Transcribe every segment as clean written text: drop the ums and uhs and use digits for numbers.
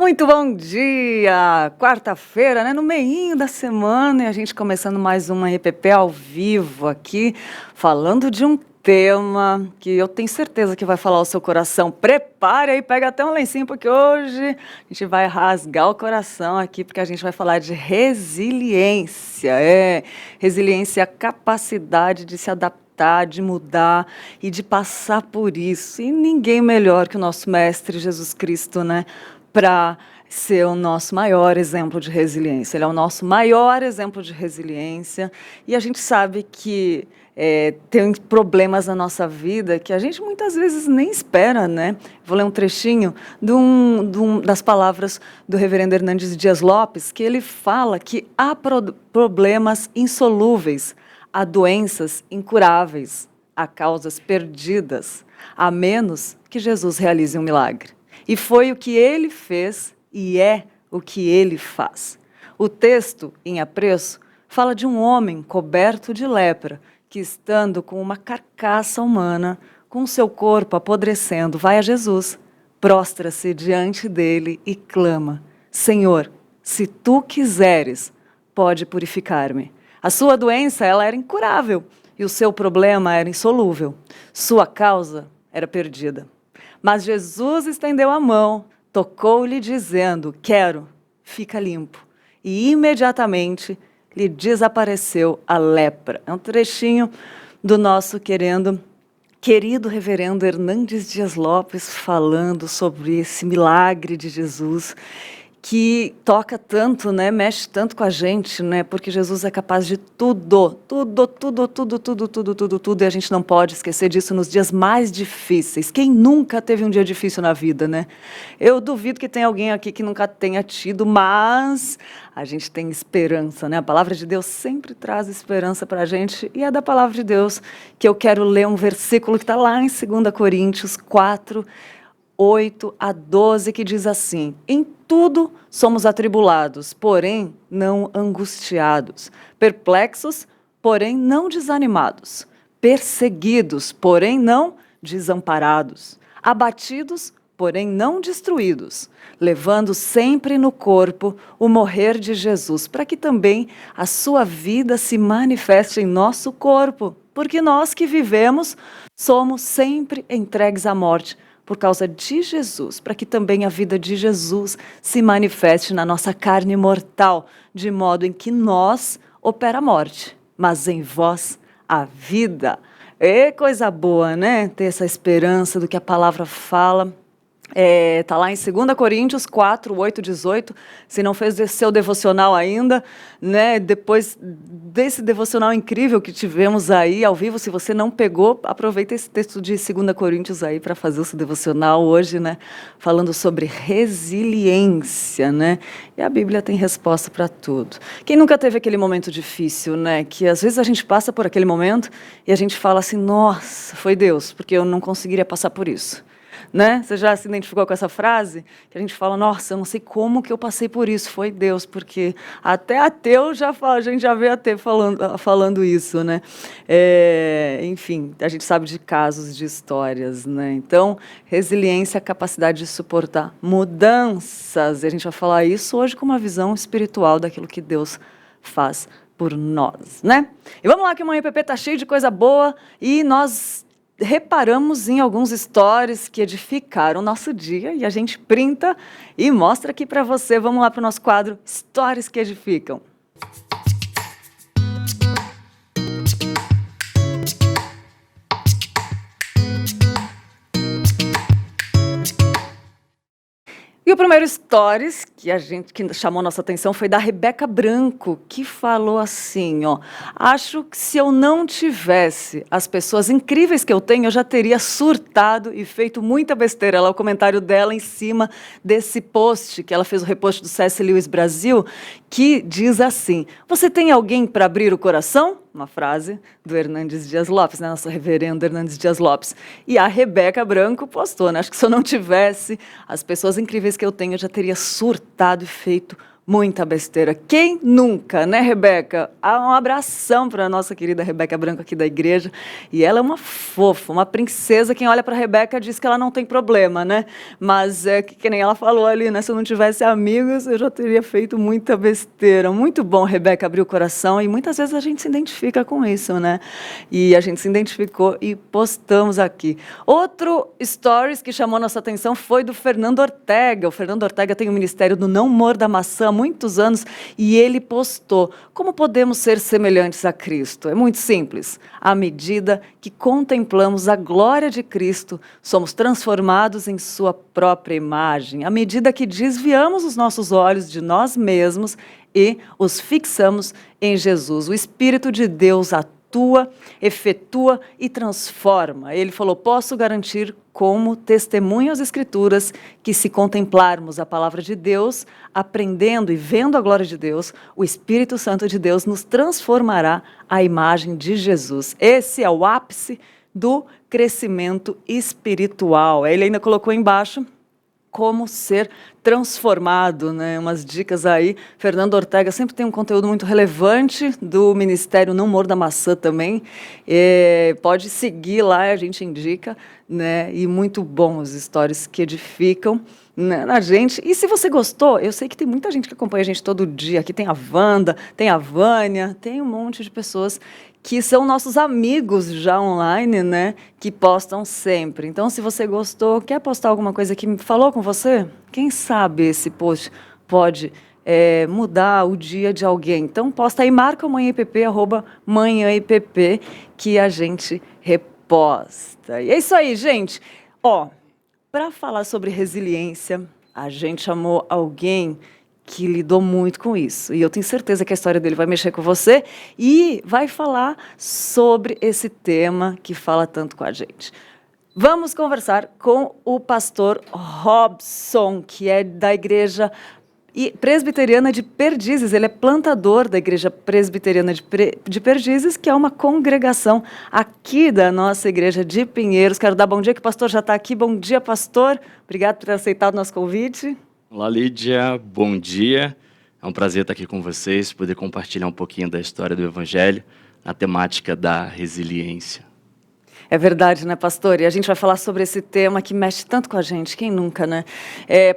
Muito bom dia! Quarta-feira, né? No meinho da semana, e a gente começando mais uma EPP ao vivo aqui, falando de um tema que eu tenho certeza que vai falar o seu coração. Prepare aí, pega até um lencinho, porque hoje a gente vai rasgar o coração aqui, porque a gente vai falar de resiliência. Resiliência é a capacidade de se adaptar, de mudar e de passar por isso. E ninguém melhor que o nosso Mestre Jesus Cristo, né? Para ser o nosso maior exemplo de resiliência. Ele é o nosso maior exemplo de resiliência. E a gente sabe que tem problemas na nossa vida que a gente muitas vezes nem espera, né? Vou ler um trechinho das palavras do reverendo Hernandes Dias Lopes, que ele fala que há problemas insolúveis, há doenças incuráveis, há causas perdidas, a menos que Jesus realize um milagre. E foi o que ele fez e é o que ele faz. O texto, em apreço, fala de um homem coberto de lepra, que estando com uma carcaça humana, com seu corpo apodrecendo, vai a Jesus, prostra-se diante dele e clama: Senhor, se tu quiseres, pode purificar-me. A sua doença ela era incurável e o seu problema era insolúvel. Sua causa era perdida. Mas Jesus estendeu a mão, tocou-lhe dizendo: quero, fica limpo. E imediatamente lhe desapareceu a lepra. É um trechinho do nosso querido reverendo Hernandes Dias Lopes falando sobre esse milagre de Jesus, que toca tanto, né, mexe tanto com a gente, né, porque Jesus é capaz de tudo, e a gente não pode esquecer disso nos dias mais difíceis. Quem nunca teve um dia difícil na vida, né? Eu duvido que tenha alguém aqui que nunca tenha tido, mas a gente tem esperança, né? A palavra de Deus sempre traz esperança para a gente, e é da palavra de Deus que eu quero ler um versículo que está lá em 2 Coríntios 4, 8 a 12, que diz assim: em tudo somos atribulados, porém não angustiados, perplexos, porém não desanimados, perseguidos, porém não desamparados, abatidos, porém não destruídos, levando sempre no corpo o morrer de Jesus, para que também a sua vida se manifeste em nosso corpo, porque nós que vivemos somos sempre entregues à morte, por causa de Jesus, para que também a vida de Jesus se manifeste na nossa carne mortal, de modo em que nós opera a morte, mas em vós a vida. É coisa boa, né? Ter essa esperança do que a palavra fala. Está lá em 2 Coríntios 4, 8, 18. Se não fez seu devocional ainda, né, depois desse devocional incrível que tivemos aí ao vivo, se você não pegou, aproveita esse texto de 2 Coríntios aí para fazer o seu devocional hoje, né, falando sobre resiliência, né? E a Bíblia tem resposta para tudo. Quem nunca teve aquele momento difícil, né, que às vezes a gente passa por aquele momento e a gente fala assim: nossa, foi Deus, porque eu não conseguiria passar por isso. Né? Você já se identificou com essa frase? Que a gente fala: nossa, eu não sei como que eu passei por isso, foi Deus, porque até ateu já fala, a gente já vê ateu falando isso, né? Enfim, a gente sabe de casos, de histórias, né? Então, resiliência é a capacidade de suportar mudanças, e a gente vai falar isso hoje com uma visão espiritual daquilo que Deus faz por nós, né? E vamos lá, que amanhã o EPP está cheio de coisa boa, e nós reparamos em alguns stories que edificaram o nosso dia, e a gente printa e mostra aqui para você. Vamos lá para o nosso quadro Stories que Edificam. E o primeiro stories que chamou nossa atenção foi da Rebeca Branco, que falou assim, ó: acho que se eu não tivesse as pessoas incríveis que eu tenho, eu já teria surtado e feito muita besteira. Lá o comentário dela em cima desse post, que ela fez o repost do C.S. Lewis Brasil, que diz assim: você tem alguém para abrir o coração? Uma frase do Hernandes Dias Lopes, né? Nosso reverendo Hernandes Dias Lopes. E a Rebeca Branco postou, né? Acho que se eu não tivesse as pessoas incríveis que eu tenho, eu já teria surtado e feito muita besteira. Quem nunca, né, Rebeca? Um abração para a nossa querida Rebeca Branco aqui da igreja. E ela é uma fofa, uma princesa. Quem olha para a Rebeca diz que ela não tem problema, né? Mas é que nem ela falou ali, né? Se eu não tivesse amigos, eu já teria feito muita besteira. Muito bom, Rebeca, abrir o coração. E muitas vezes a gente se identifica com isso, né? E a gente se identificou e postamos aqui. Outro stories que chamou nossa atenção foi do Fernando Ortega. O Fernando Ortega tem o Ministério do Não Morda Maçã há muitos anos e ele postou: como podemos ser semelhantes a Cristo? É muito simples. À medida que contemplamos a glória de Cristo, somos transformados em sua própria imagem. À medida que desviamos os nossos olhos de nós mesmos e os fixamos em Jesus, o Espírito de Deus atua, efetua e transforma. Ele falou: posso garantir como testemunho às Escrituras que, se contemplarmos a palavra de Deus, aprendendo e vendo a glória de Deus, o Espírito Santo de Deus nos transformará à imagem de Jesus. Esse é o ápice do crescimento espiritual. Ele ainda colocou embaixo como ser transformado, né? Umas dicas aí. Fernando Ortega sempre tem um conteúdo muito relevante do Ministério Não Morda Maçã também. Pode seguir lá, a gente indica, né? E muito bom os stories que edificam, né, na gente. E se você gostou, eu sei que tem muita gente que acompanha a gente todo dia. Aqui tem a Wanda, tem a Vânia, tem um monte de pessoas que são nossos amigos já online, né, que postam sempre. Então, se você gostou, quer postar alguma coisa que falou com você? Quem sabe esse post pode mudar o dia de alguém. Então, posta aí, marca o Manhã IPP, @manhãIPP, que a gente reposta. E é isso aí, gente. Ó, para falar sobre resiliência, a gente chamou alguém que lidou muito com isso. E eu tenho certeza que a história dele vai mexer com você e vai falar sobre esse tema que fala tanto com a gente. Vamos conversar com o pastor Robson, que é da Igreja Presbiteriana de Perdizes. Ele é plantador da Igreja Presbiteriana de Perdizes, que é uma congregação aqui da nossa igreja de Pinheiros. Quero dar bom dia, que o pastor já está aqui. Bom dia, pastor. Obrigado por ter aceitado o nosso convite. Olá, Lídia, bom dia. É um prazer estar aqui com vocês, poder compartilhar um pouquinho da história do Evangelho na temática da resiliência. É verdade, né, pastor? E a gente vai falar sobre esse tema que mexe tanto com a gente, quem nunca, né?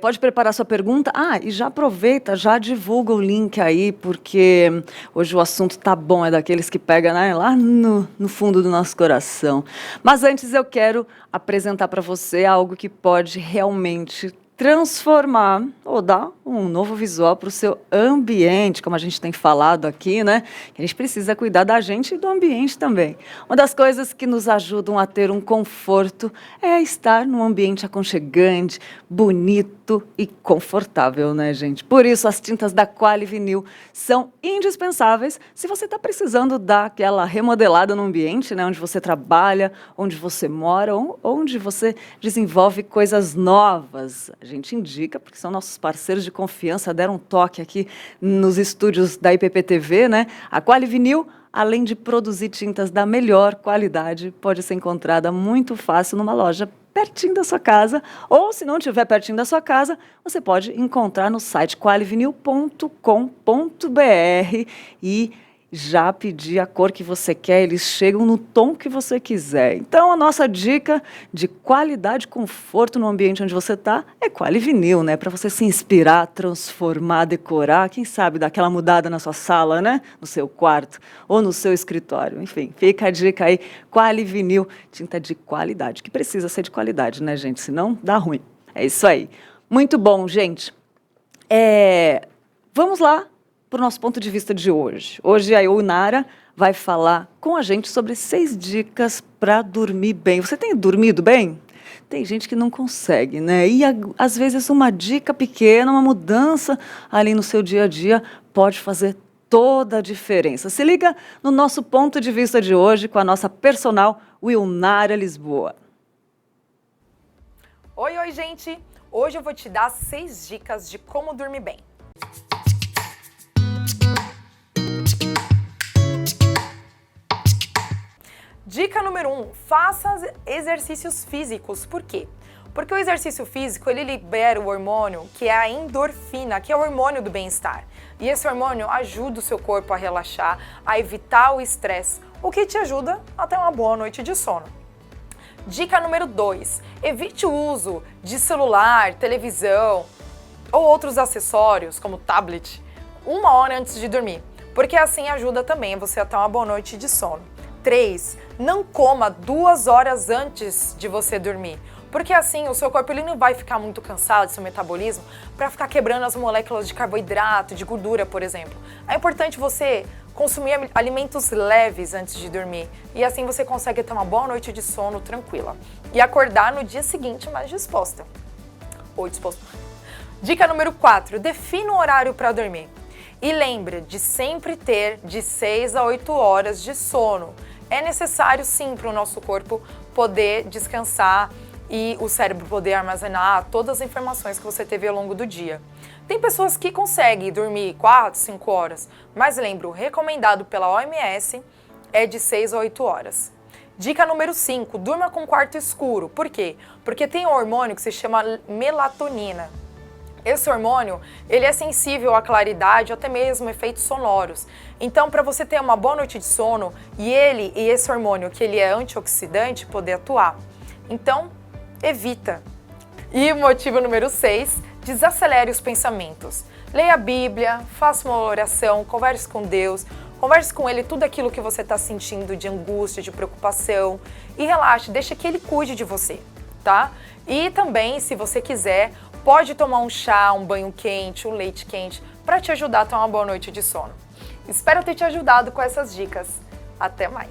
Pode preparar sua pergunta. E já aproveita, já divulga o link aí, porque hoje o assunto tá bom, é daqueles que pega, né, lá no fundo do nosso coração. Mas antes eu quero apresentar para você algo que pode realmente transformar ou dar um novo visual para o seu ambiente, como a gente tem falado aqui, né? A gente precisa cuidar da gente e do ambiente também. Uma das coisas que nos ajudam a ter um conforto é estar num ambiente aconchegante, bonito e confortável, né, gente? Por isso, as tintas da Quali Vinil são indispensáveis se você está precisando dar aquela remodelada no ambiente, né, onde você trabalha, onde você mora, onde você desenvolve coisas novas. A gente indica, porque são nossos parceiros de confiança, deram um toque aqui nos estúdios da IPP TV, né? A Quali Vinil, além de produzir tintas da melhor qualidade, pode ser encontrada muito fácil numa loja pertinho da sua casa, ou se não estiver pertinho da sua casa, você pode encontrar no site qualivinil.com.br e já pedir a cor que você quer, eles chegam no tom que você quiser. Então, a nossa dica de qualidade e conforto no ambiente onde você está é Quali Vinil, né? Para você se inspirar, transformar, decorar, quem sabe dar aquela mudada na sua sala, né? No seu quarto ou no seu escritório. Enfim, fica a dica aí, Quali Vinil, tinta de qualidade, que precisa ser de qualidade, né, gente? Senão dá ruim. É isso aí. Muito bom, gente. Vamos lá para o nosso ponto de vista de hoje. Hoje a Eunara vai falar com a gente sobre 6 dicas para dormir bem. Você tem dormido bem? Tem gente que não consegue, né? E às vezes uma dica pequena, uma mudança ali no seu dia a dia pode fazer toda a diferença. Se liga no nosso ponto de vista de hoje com a nossa personal Eunara Lisboa. Oi, gente! Hoje eu vou te dar 6 dicas de como dormir bem. Dica número 1, faça exercícios físicos. Por quê? Porque o exercício físico, ele libera o hormônio que é a endorfina, que é o hormônio do bem-estar. E esse hormônio ajuda o seu corpo a relaxar, a evitar o estresse, o que te ajuda a ter uma boa noite de sono. Dica número 2, evite o uso de celular, televisão ou outros acessórios, como tablet, 1 hora antes de dormir, porque assim ajuda também você a ter uma boa noite de sono. 3, não coma 2 horas antes de você dormir, porque assim o seu corpo ele não vai ficar muito cansado, seu metabolismo, para ficar quebrando as moléculas de carboidrato, de gordura, por exemplo. É importante você consumir alimentos leves antes de dormir, e assim você consegue ter uma boa noite de sono tranquila e acordar no dia seguinte mais disposta ou disposto. Dica número 4, defina um horário para dormir. E lembra de sempre ter de 6 a 8 horas de sono. É necessário sim para o nosso corpo poder descansar e o cérebro poder armazenar todas as informações que você teve ao longo do dia. Tem pessoas que conseguem dormir 4, 5 horas, mas lembra, o recomendado pela OMS é de 6 a 8 horas. Dica número 5, durma com quarto escuro. Por quê? Porque tem um hormônio que se chama melatonina. Esse hormônio, ele é sensível à claridade, até mesmo efeitos sonoros. Então, para você ter uma boa noite de sono, e esse hormônio, que ele é antioxidante, poder atuar. Então, evita. E o motivo número 6, desacelere os pensamentos. Leia a Bíblia, faça uma oração, converse com Deus, converse com Ele tudo aquilo que você está sentindo de angústia, de preocupação, e relaxe, deixa que Ele cuide de você, tá? E também, se você quiser, pode tomar um chá, um banho quente, um leite quente, para te ajudar a ter uma boa noite de sono. Espero ter te ajudado com essas dicas. Até mais!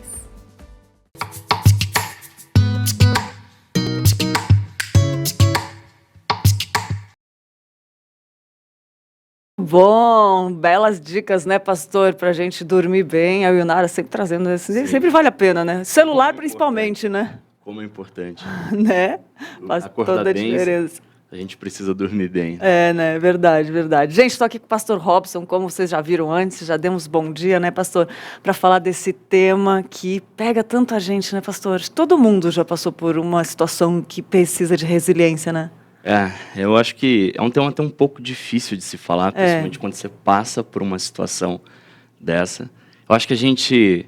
Bom, belas dicas, né, pastor, pra gente dormir bem. A Ilnara sempre trazendo, sempre vale a pena, né? Celular principalmente, né? Como é importante. Né? Faz Acordar toda a bem, diferença. a gente precisa dormir bem. É, né? Verdade, verdade. Gente, estou aqui com o pastor Robson, como vocês já viram antes, já demos bom dia, né, pastor? Para falar desse tema que pega tanto a gente, né, pastor? Todo mundo já passou por uma situação que precisa de resiliência, né? Eu acho que é um tema até um pouco difícil de se falar, principalmente quando você passa por uma situação dessa. Eu acho que a gente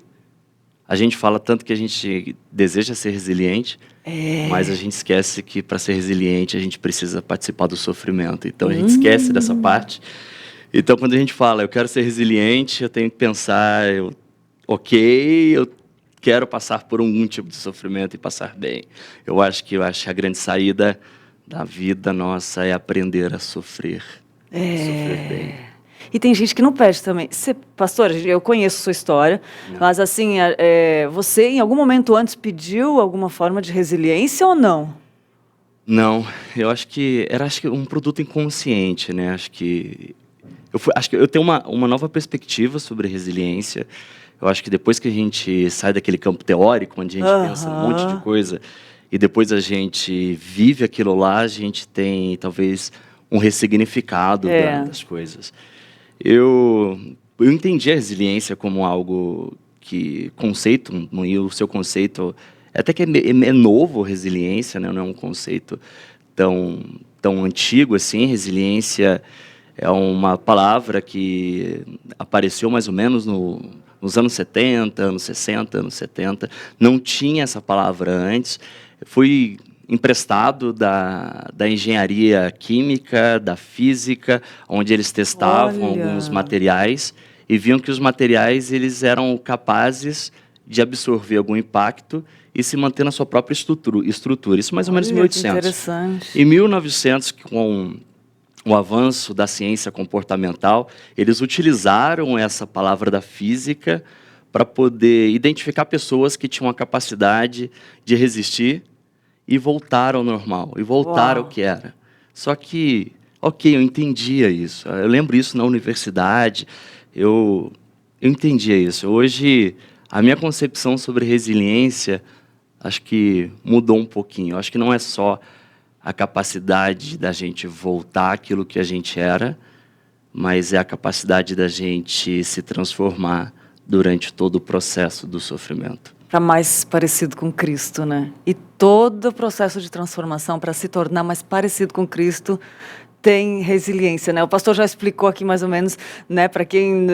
fala tanto que a gente deseja ser resiliente, mas a gente esquece que para ser resiliente a gente precisa participar do sofrimento. Então a gente esquece dessa parte. Então quando a gente fala, eu quero ser resiliente, eu tenho que pensar, eu quero passar por algum tipo de sofrimento e passar bem. Eu acho que a grande saída da vida nossa é aprender a sofrer. Sofrer bem. E tem gente que não pede também. Pastor, eu conheço sua história, mas assim, você em algum momento antes pediu alguma forma de resiliência ou não? Não, eu acho que era um produto inconsciente, né? Acho que eu tenho uma nova perspectiva sobre resiliência. Eu acho que depois que a gente sai daquele campo teórico, onde a gente pensa um monte de coisa, e depois a gente vive aquilo lá, a gente tem talvez um ressignificado das coisas. Eu entendi a resiliência como algo que conceito, e o seu conceito até que é novo, resiliência, né? Não é um conceito tão antigo assim. Resiliência é uma palavra que apareceu mais ou menos nos anos 70, anos 60, anos 70. Não tinha essa palavra antes. Foi emprestado da engenharia química, da física, onde eles testavam alguns materiais e viam que os materiais eles eram capazes de absorver algum impacto e se manter na sua própria estrutura. Isso mais ou menos em 1800. Interessante. Em 1900, com o avanço da ciência comportamental, eles utilizaram essa palavra da física para poder identificar pessoas que tinham a capacidade de resistir e voltar ao normal, e voltar ao que era. Só que, eu entendia isso. Eu lembro isso na universidade, eu entendia isso. Hoje, a minha concepção sobre resiliência, acho que mudou um pouquinho. Acho que não é só a capacidade da gente voltar àquilo que a gente era, mas é a capacidade da gente se transformar durante todo o processo do sofrimento. para mais parecido com Cristo, né? E todo o processo de transformação para se tornar mais parecido com Cristo tem resiliência, né? O pastor já explicou aqui mais ou menos, né, para quem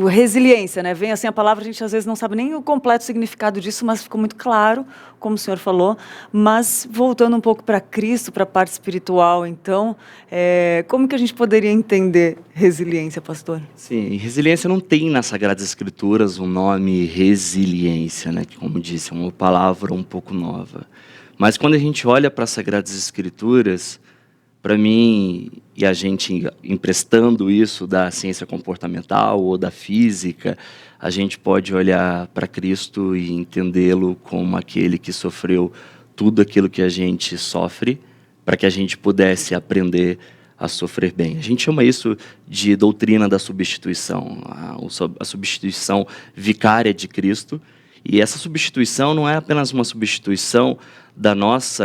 resiliência, né? Vem assim a palavra, a gente às vezes não sabe nem o completo significado disso, mas ficou muito claro, como o senhor falou. Mas voltando um pouco para Cristo, para a parte espiritual, então, como que a gente poderia entender resiliência, pastor? Sim, resiliência não tem nas Sagradas Escrituras o nome resiliência, né? Que, como disse, é uma palavra um pouco nova. Mas quando a gente olha para as Sagradas Escrituras, para mim, e a gente emprestando isso da ciência comportamental ou da física, a gente pode olhar para Cristo e entendê-lo como aquele que sofreu tudo aquilo que a gente sofre, para que a gente pudesse aprender a sofrer bem. A gente chama isso de doutrina da substituição, a substituição vicária de Cristo. E essa substituição não é apenas uma substituição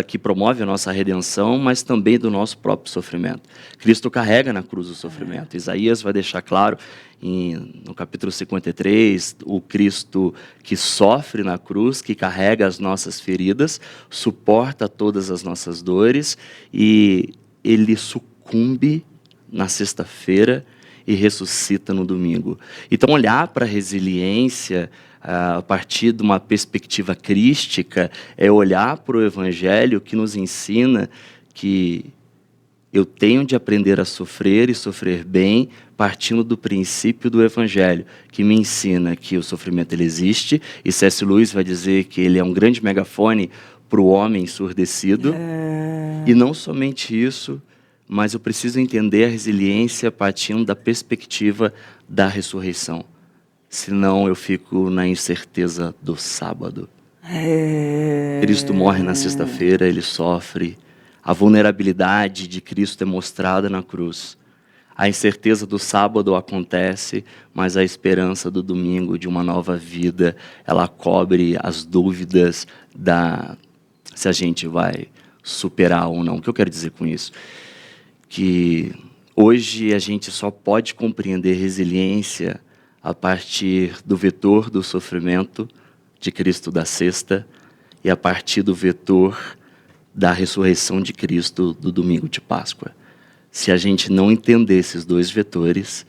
que promove a nossa redenção, mas também do nosso próprio sofrimento. Cristo carrega na cruz o sofrimento. Isaías vai deixar claro no capítulo 53, o Cristo que sofre na cruz, que carrega as nossas feridas, suporta todas as nossas dores, e ele sucumbe na sexta-feira e ressuscita no domingo. Então, olhar para a resiliência a partir de uma perspectiva crística é olhar para o Evangelho, que nos ensina que eu tenho de aprender a sofrer e sofrer bem, partindo do princípio do Evangelho, que me ensina que o sofrimento ele existe, e C.S. Lewis vai dizer que ele é um grande megafone para o homem ensurdecido. E não somente isso, mas eu preciso entender a resiliência partindo da perspectiva da ressurreição. Senão eu fico na incerteza do sábado. Cristo morre na sexta-feira, ele sofre. A vulnerabilidade de Cristo é mostrada na cruz. A incerteza do sábado acontece, mas a esperança do domingo, de uma nova vida, ela cobre as dúvidas se a gente vai superar ou não. O que eu quero dizer com isso? Que hoje a gente só pode compreender resiliência a partir do vetor do sofrimento de Cristo da sexta e a partir do vetor da ressurreição de Cristo do domingo de Páscoa. Se a gente não entender esses dois vetores,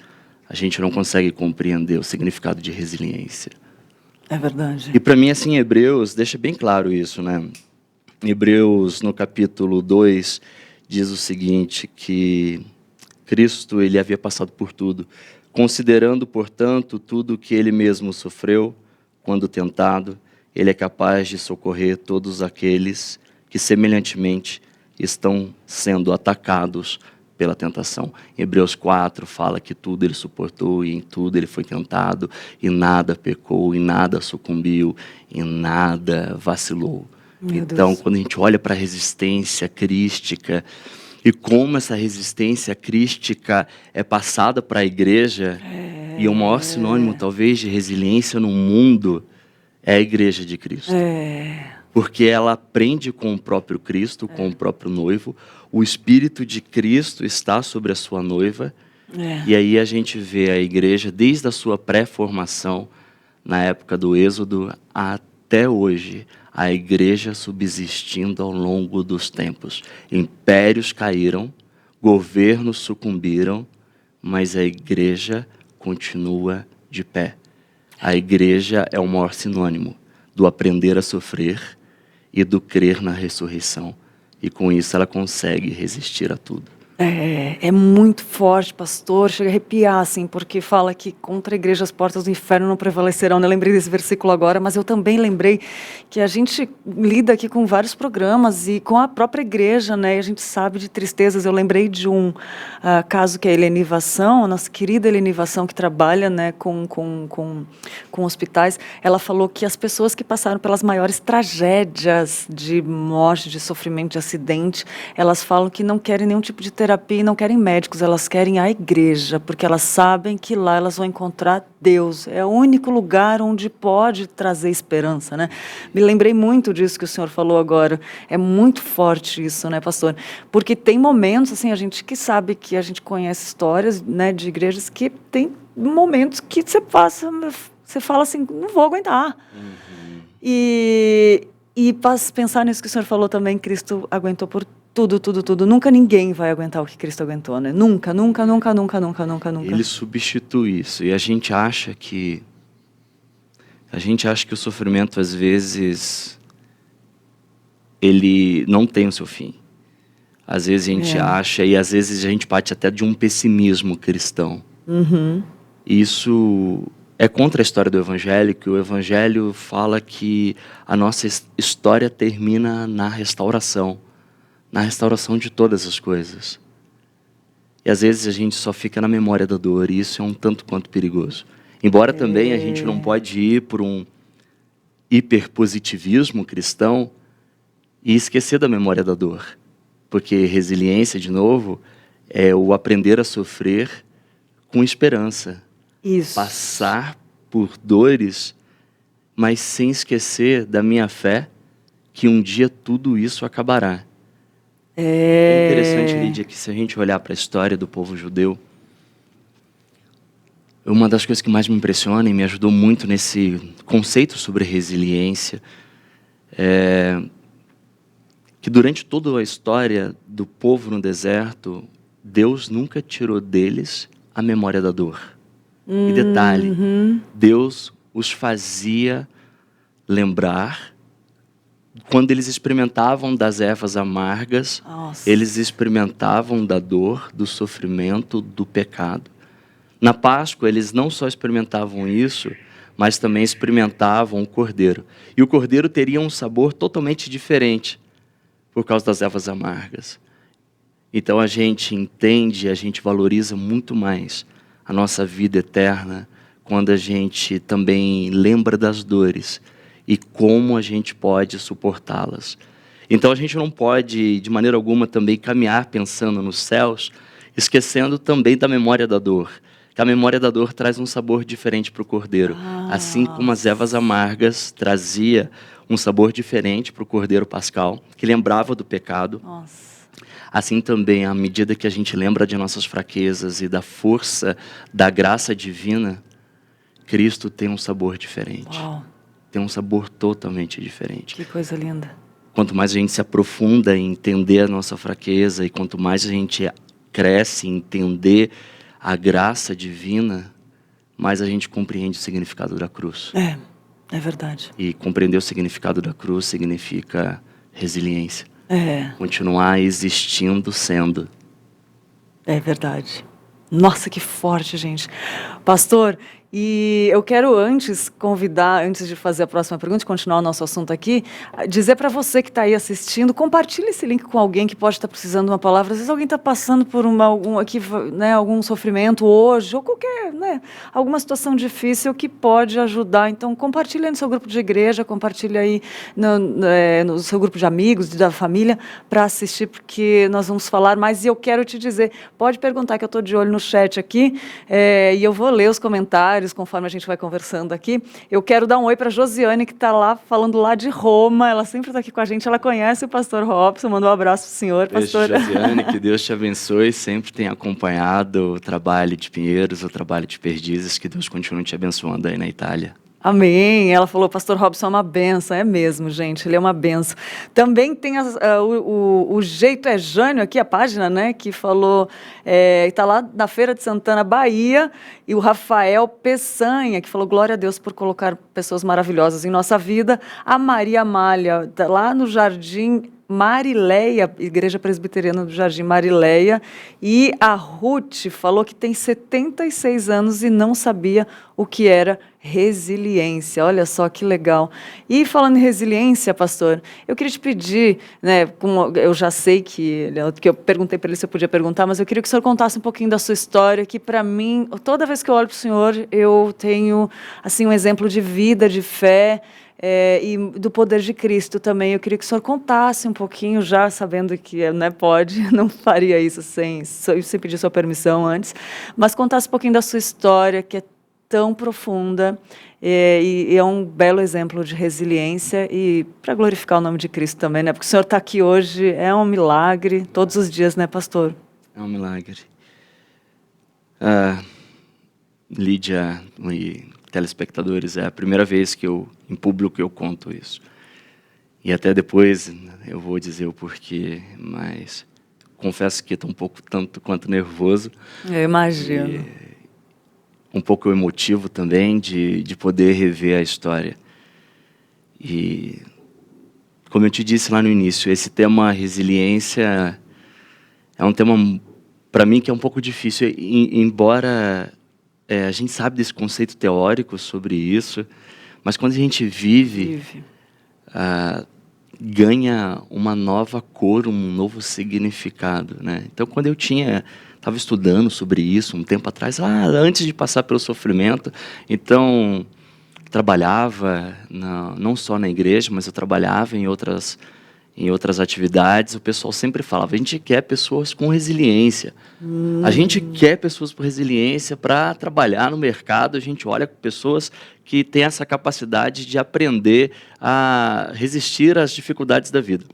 a gente não consegue compreender o significado de resiliência. É verdade. E para mim, assim, Hebreus deixa bem claro isso, né? Hebreus, no capítulo 2, diz o seguinte, que Cristo ele havia passado por tudo, considerando, portanto, tudo o que ele mesmo sofreu, quando tentado, ele é capaz de socorrer todos aqueles que, semelhantemente, estão sendo atacados pela tentação. Em Hebreus 4 fala que tudo ele suportou e em tudo ele foi tentado, e nada pecou, e nada sucumbiu, e nada vacilou. Então, quando a gente olha para a resistência crística, e como essa resistência crística é passada para a igreja, e o maior sinônimo, talvez, de resiliência no mundo é a igreja de Cristo. Porque ela aprende com o próprio Cristo, com o próprio noivo. O Espírito de Cristo está sobre a sua noiva. E aí a gente vê a igreja, desde a sua pré-formação, na época do Êxodo, até hoje, a igreja subsistindo ao longo dos tempos. Impérios caíram, governos sucumbiram, mas a igreja continua de pé. A igreja é o maior sinônimo do aprender a sofrer e do crer na ressurreição. E com isso ela consegue resistir a tudo. É muito forte, pastor, chega a arrepiar, assim, porque fala que contra a igreja as portas do inferno não prevalecerão. Eu lembrei desse versículo agora, mas eu também lembrei que a gente lida aqui com vários programas e com a própria igreja, né? E a gente sabe de tristezas. Eu lembrei de um caso que é a Helenivação, a nossa querida Helenivação, que trabalha, né, com hospitais. Ela falou que as pessoas que passaram pelas maiores tragédias de morte, de sofrimento, de acidente, elas falam que não querem nenhum tipo de terapia e não querem médicos, elas querem a igreja, porque elas sabem que lá elas vão encontrar Deus. É o único lugar onde pode trazer esperança, né? Me lembrei muito disso que o senhor falou agora. É muito forte isso, né, pastor? Porque tem momentos, assim, a gente que sabe que a gente conhece histórias, né, de igrejas que tem momentos que você fala assim, não vou aguentar. E pensar nisso que o senhor falou também, Cristo aguentou por tudo, tudo, tudo. Nunca ninguém vai aguentar o que Cristo aguentou, né? Nunca, nunca, nunca, nunca, nunca, nunca, nunca. Ele substitui isso. E a gente acha que o sofrimento, às vezes, ele não tem o seu fim. Às vezes a gente acha, e às vezes a gente parte até de um pessimismo cristão. Isso é contra a história do Evangelho, que o Evangelho fala que a nossa história termina na restauração de todas as coisas. E às vezes a gente só fica na memória da dor, e isso é um tanto quanto perigoso. Embora também a gente não pode ir por um hiperpositivismo cristão e esquecer da memória da dor. Porque resiliência, de novo, é o aprender a sofrer com esperança. Isso. Passar por dores, mas sem esquecer da minha fé que um dia tudo isso acabará. É interessante, Lídia, que se a gente olhar para a história do povo judeu, uma das coisas que mais me impressiona e me ajudou muito nesse conceito sobre resiliência é que durante toda a história do povo no deserto, Deus nunca tirou deles a memória da dor. E detalhe, Deus os fazia lembrar, quando eles experimentavam das ervas amargas, eles experimentavam da dor, do sofrimento, do pecado. Na Páscoa, eles não só experimentavam isso, mas também experimentavam o cordeiro. E o cordeiro teria um sabor totalmente diferente, por causa das ervas amargas. Então a gente entende, a gente valoriza muito mais a nossa vida eterna quando a gente também lembra das dores e como a gente pode suportá-las. Então a gente não pode, de maneira alguma, também caminhar pensando nos céus, esquecendo também da memória da dor. Que a memória da dor traz um sabor diferente para o cordeiro. Assim como as ervas amargas trazia um sabor diferente para o cordeiro pascal, que lembrava do pecado. Assim também, à medida que a gente lembra de nossas fraquezas e da força da graça divina, Cristo tem um sabor diferente. Tem um sabor totalmente diferente. Que coisa linda. Quanto mais a gente se aprofunda em entender a nossa fraqueza e quanto mais a gente cresce em entender a graça divina, mais a gente compreende o significado da cruz. É verdade. E compreender o significado da cruz significa resiliência. Continuar existindo, sendo. É verdade. Nossa, que forte, gente. Pastor, e eu quero antes de fazer a próxima pergunta, continuar o nosso assunto aqui, dizer para você que está aí assistindo, compartilhe esse link com alguém que pode estar precisando de uma palavra. Às vezes alguém está passando por algum sofrimento hoje, ou qualquer, alguma situação difícil que pode ajudar. Então, compartilhe aí no seu grupo de igreja, compartilhe aí no seu grupo de amigos, da família, para assistir, porque nós vamos falar mais. E eu quero te dizer, pode perguntar, que eu estou de olho no chat aqui, e eu vou ler os comentários conforme a gente vai conversando aqui. Eu quero dar um oi para Josiane, que está lá, falando lá de Roma. Ela sempre está aqui com a gente, ela conhece o pastor Robson. Mandou um abraço para o senhor, pastor. Beijo, Josiane, que Deus te abençoe, sempre tem acompanhado o trabalho de Pinheiros, o trabalho de Perdizes, que Deus continue te abençoando aí na Itália. Amém. Ela falou, pastor Robson é uma benção. É mesmo, gente, ele é uma benção. Também tem o Jeito é Jânio aqui, a página, que falou, está lá na Feira de Santana, Bahia, e o Rafael Peçanha, que falou, glória a Deus por colocar pessoas maravilhosas em nossa vida. A Maria Amália, tá lá no Jardim Marileia, Igreja Presbiteriana do Jardim Marileia, e a Ruth falou que tem 76 anos e não sabia o que era resiliência. Olha só que legal. E falando em resiliência, pastor, eu queria te pedir, eu já sei que eu perguntei para ele se eu podia perguntar, mas eu queria que o senhor contasse um pouquinho da sua história, que para mim, toda vez que eu olho para o senhor, eu tenho assim um exemplo de vida, de fé, e do poder de Cristo também. Eu queria que o senhor contasse um pouquinho, já sabendo que pode, não faria isso sem pedir sua permissão antes, mas contasse um pouquinho da sua história, que é tão profunda, e é um belo exemplo de resiliência, e para glorificar o nome de Cristo também, porque o senhor está aqui hoje, é um milagre, todos os dias, pastor? É um milagre. Lídia e telespectadores, é a primeira vez que em público, eu conto isso. E até depois eu vou dizer o porquê, mas confesso que estou um pouco tanto quanto nervoso. Eu imagino. E um pouco emotivo também de poder rever a história. E, como eu te disse lá no início, esse tema resiliência é um tema, para mim, que é um pouco difícil, embora a gente sabe desse conceito teórico sobre isso, mas quando a gente vive. Ganha uma nova cor, um novo significado, né? Então, quando eu estava estudando sobre isso um tempo atrás, antes de passar pelo sofrimento, então trabalhava não só na igreja, mas eu trabalhava em outras atividades. O pessoal sempre falava: a gente quer pessoas com resiliência. A gente quer pessoas com resiliência para trabalhar no mercado. A gente olha pessoas que têm essa capacidade de aprender a resistir às dificuldades da vida.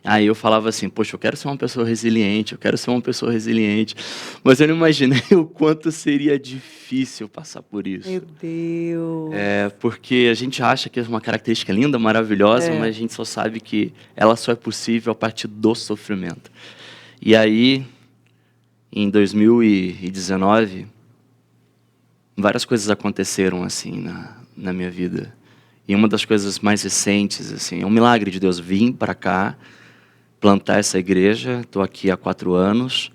Aí eu falava assim: poxa, eu quero ser uma pessoa resiliente, eu quero ser uma pessoa resiliente. Mas eu não imaginei o quanto seria difícil passar por isso. Meu Deus! Porque a gente acha que é uma característica linda, maravilhosa, mas a gente só sabe que ela só é possível a partir do sofrimento. E aí, em 2019, várias coisas aconteceram assim na minha vida. E uma das coisas mais recentes, assim, é um milagre de Deus. Vim para cá plantar essa igreja. Estou aqui há 4 anos.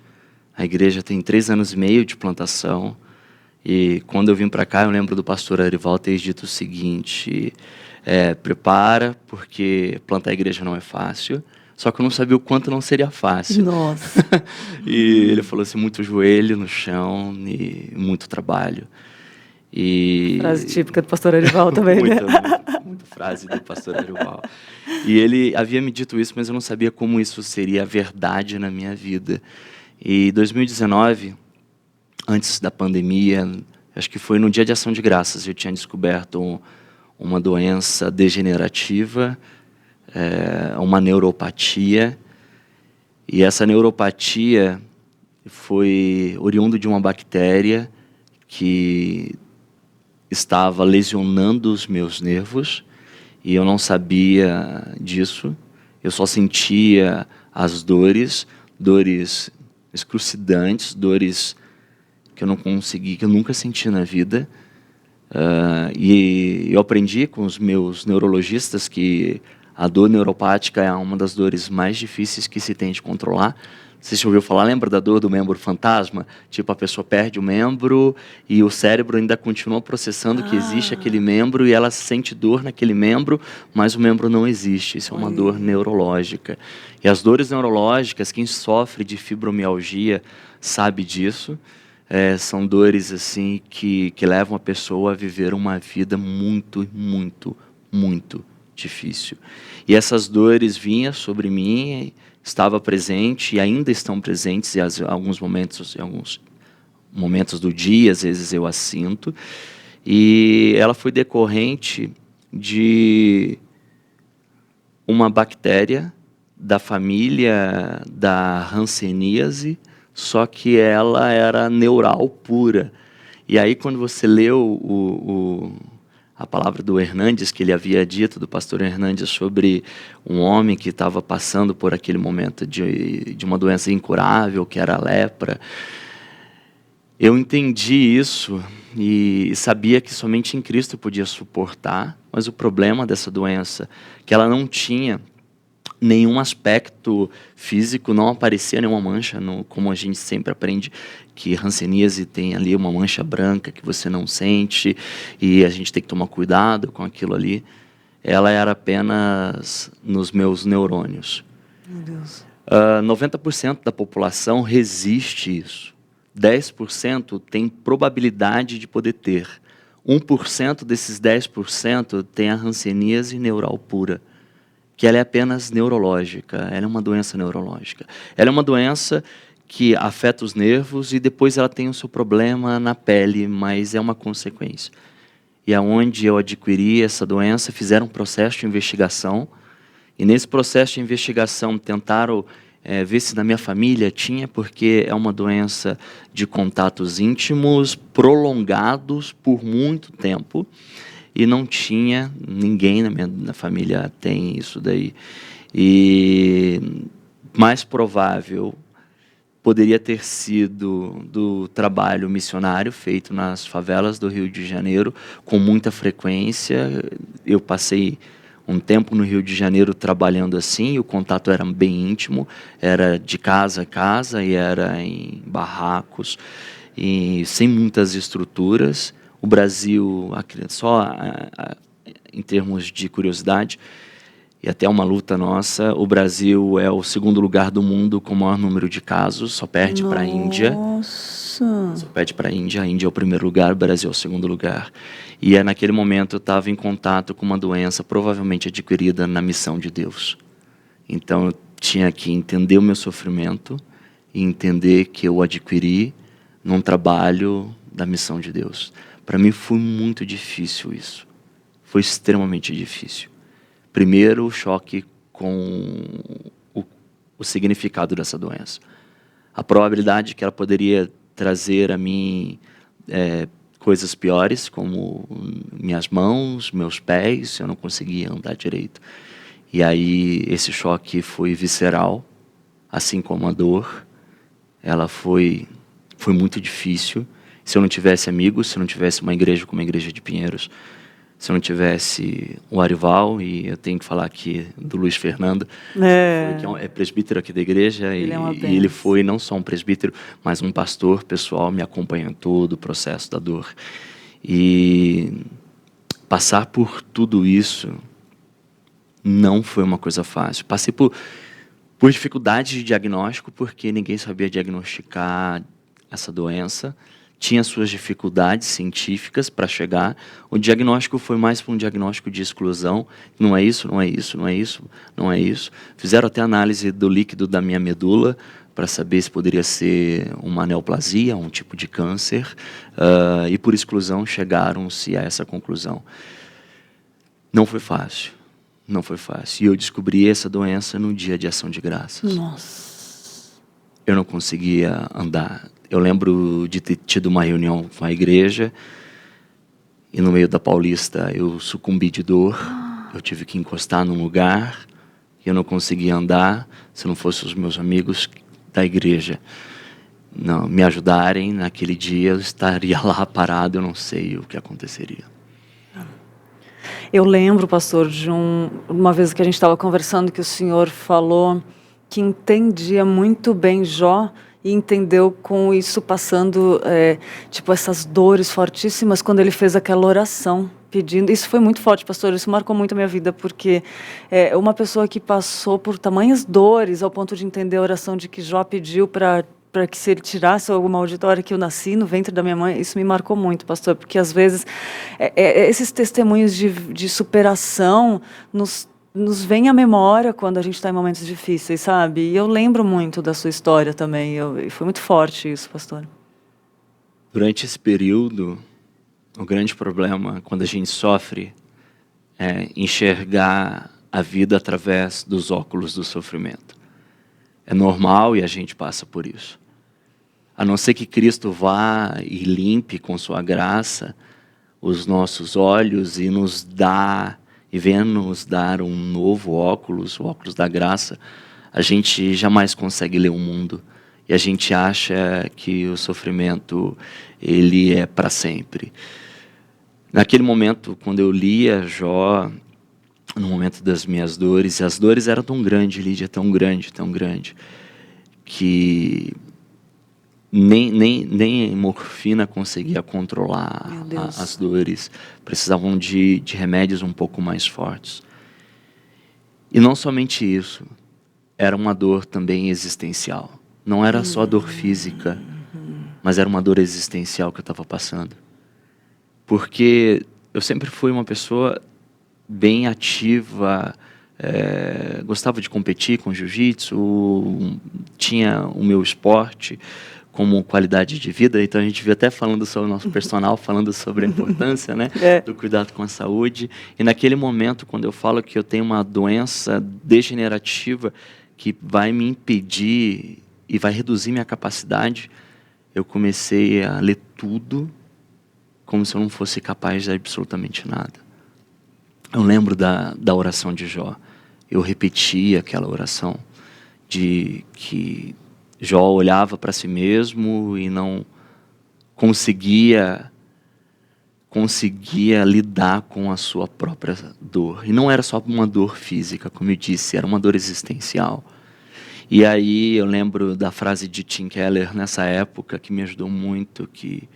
A igreja tem 3 anos e meio de plantação. E quando eu vim para cá, eu lembro do pastor Arival ter dito o seguinte: prepara, porque plantar a igreja não é fácil. Só que eu não sabia o quanto não seria fácil. Nossa! E ele falou assim: muito joelho no chão e muito trabalho. Frase típica do pastor Arival também, né? Muita frase do pastor Arival. E ele havia me dito isso, mas eu não sabia como isso seria verdade na minha vida. E 2019, antes da pandemia, acho que foi no Dia de Ação de Graças, eu tinha descoberto uma doença degenerativa, uma neuropatia. E essa neuropatia foi oriundo de uma bactéria que estava lesionando os meus nervos, e eu não sabia disso. Eu só sentia as dores excrucidantes, dores que eu não consegui, que eu nunca senti na vida. E eu aprendi com os meus neurologistas que a dor neuropática é uma das dores mais difíceis que se tem de controlar. Você já ouviu falar, lembra da dor do membro fantasma? Tipo, a pessoa perde o membro e o cérebro ainda continua processando que existe aquele membro e ela sente dor naquele membro, mas o membro não existe. Isso é uma dor neurológica. E as dores neurológicas, quem sofre de fibromialgia sabe disso. São dores assim que levam a pessoa a viver uma vida muito, muito, muito difícil. E essas dores vinham sobre mim, estava presente e ainda estão presentes em alguns momentos do dia, às vezes eu as sinto. E ela foi decorrente de uma bactéria da família da hanseníase, só que ela era neural pura. E aí, quando você leu a palavra do Hernandes, que ele havia dito, do pastor Hernandes, sobre um homem que estava passando por aquele momento de uma doença incurável, que era a lepra, eu entendi isso e sabia que somente em Cristo eu podia suportar, mas o problema dessa doença, que ela não tinha nenhum aspecto físico, não aparecia nenhuma mancha, como a gente sempre aprende, que hanseníase tem ali uma mancha branca que você não sente e a gente tem que tomar cuidado com aquilo ali. Ela era apenas nos meus neurônios. Meu Deus. 90% da população resiste isso. 10% tem probabilidade de poder ter. 1% desses 10% tem a hanseníase neural pura, que ela é apenas neurológica, ela é uma doença neurológica. Ela é uma doença que afeta os nervos e depois ela tem o seu problema na pele, mas é uma consequência. E aonde eu adquiri essa doença, fizeram um processo de investigação, e nesse processo de investigação tentaram ver se na minha família tinha, porque é uma doença de contatos íntimos prolongados por muito tempo, e não tinha, ninguém na família tem isso daí. E mais provável poderia ter sido do trabalho missionário feito nas favelas do Rio de Janeiro com muita frequência. Eu passei um tempo no Rio de Janeiro trabalhando assim, e o contato era bem íntimo, era de casa a casa e era em barracos, e sem muitas estruturas. O Brasil, em termos de curiosidade, e até uma luta nossa, o Brasil é o segundo lugar do mundo com o maior número de casos, só perde para a Índia. Nossa! Só perde para a Índia é o primeiro lugar, o Brasil é o segundo lugar. E naquele momento eu estava em contato com uma doença provavelmente adquirida na missão de Deus. Então eu tinha que entender o meu sofrimento e entender que eu adquiri num trabalho da missão de Deus. Para mim foi muito difícil isso. Foi extremamente difícil. Primeiro, o choque com o significado dessa doença. A probabilidade que ela poderia trazer a mim coisas piores, como minhas mãos, meus pés, eu não conseguia andar direito. E aí esse choque foi visceral, assim como a dor. Ela foi muito difícil. Se eu não tivesse amigos, se eu não tivesse uma igreja como a Igreja de Pinheiros, se eu não tivesse o Arival, e eu tenho que falar aqui do Luiz Fernando, que é presbítero aqui da igreja, e ele foi não só um presbítero, mas um pastor pessoal, me acompanhou em todo o processo da dor. E passar por tudo isso não foi uma coisa fácil. Passei por dificuldade de diagnóstico, porque ninguém sabia diagnosticar essa doença. Tinha suas dificuldades científicas para chegar. O diagnóstico foi mais para um diagnóstico de exclusão. Não é isso, não é isso, não é isso, não é isso. Fizeram até análise do líquido da minha medula para saber se poderia ser uma neoplasia, um tipo de câncer. E por exclusão chegaram-se a essa conclusão. Não foi fácil. Não foi fácil. E eu descobri essa doença no dia de Ação de Graças. Nossa! Eu não conseguia andar. Eu lembro de ter tido uma reunião com a igreja e no meio da Paulista eu sucumbi de dor. Eu tive que encostar num lugar e eu não conseguia andar se não fossem os meus amigos da igreja não me ajudarem. Naquele dia eu estaria lá parado, eu não sei o que aconteceria. Eu lembro, pastor, de uma vez que a gente estava conversando que o senhor falou que entendia muito bem Jó e entendeu com isso passando, essas dores fortíssimas quando ele fez aquela oração pedindo. Isso foi muito forte, pastor, isso marcou muito a minha vida, porque uma pessoa que passou por tamanhas dores ao ponto de entender a oração de que Jó pediu para que se ele tirasse alguma auditória que eu nasci no ventre da minha mãe, isso me marcou muito, pastor, porque às vezes esses testemunhos de superação nos vem à memória quando a gente está em momentos difíceis, sabe? E eu lembro muito da sua história também, e foi muito forte isso, pastor. Durante esse período, o grande problema quando a gente sofre é enxergar a vida através dos óculos do sofrimento. É normal e a gente passa por isso. A não ser que Cristo vá e limpe com sua graça os nossos olhos e venha nos dar um novo óculos, o óculos da graça, a gente jamais consegue ler o mundo. E a gente acha que o sofrimento, ele é para sempre. Naquele momento, quando eu lia Jó, no momento das minhas dores, e as dores eram tão grandes, Lídia, tão grande, que nem morfina conseguia controlar as dores. Precisavam de remédios um pouco mais fortes. E não somente isso, era uma dor também existencial. Não era só dor física, mas era uma dor existencial que eu estava passando. Porque eu sempre fui uma pessoa bem ativa, gostava de competir com jiu-jitsu, tinha o meu esporte como qualidade de vida, então a gente viu até falando sobre o nosso personal, falando sobre a importância, né, do cuidado com a saúde. E naquele momento, quando eu falo que eu tenho uma doença degenerativa que vai me impedir e vai reduzir minha capacidade, eu comecei a ler tudo como se eu não fosse capaz de absolutamente nada. Eu lembro da oração de Jó. Eu repetia aquela oração de que Jó olhava para si mesmo e não conseguia lidar com a sua própria dor. E não era só uma dor física, como eu disse, era uma dor existencial. E aí eu lembro da frase de Tim Keller nessa época, que me ajudou muito, que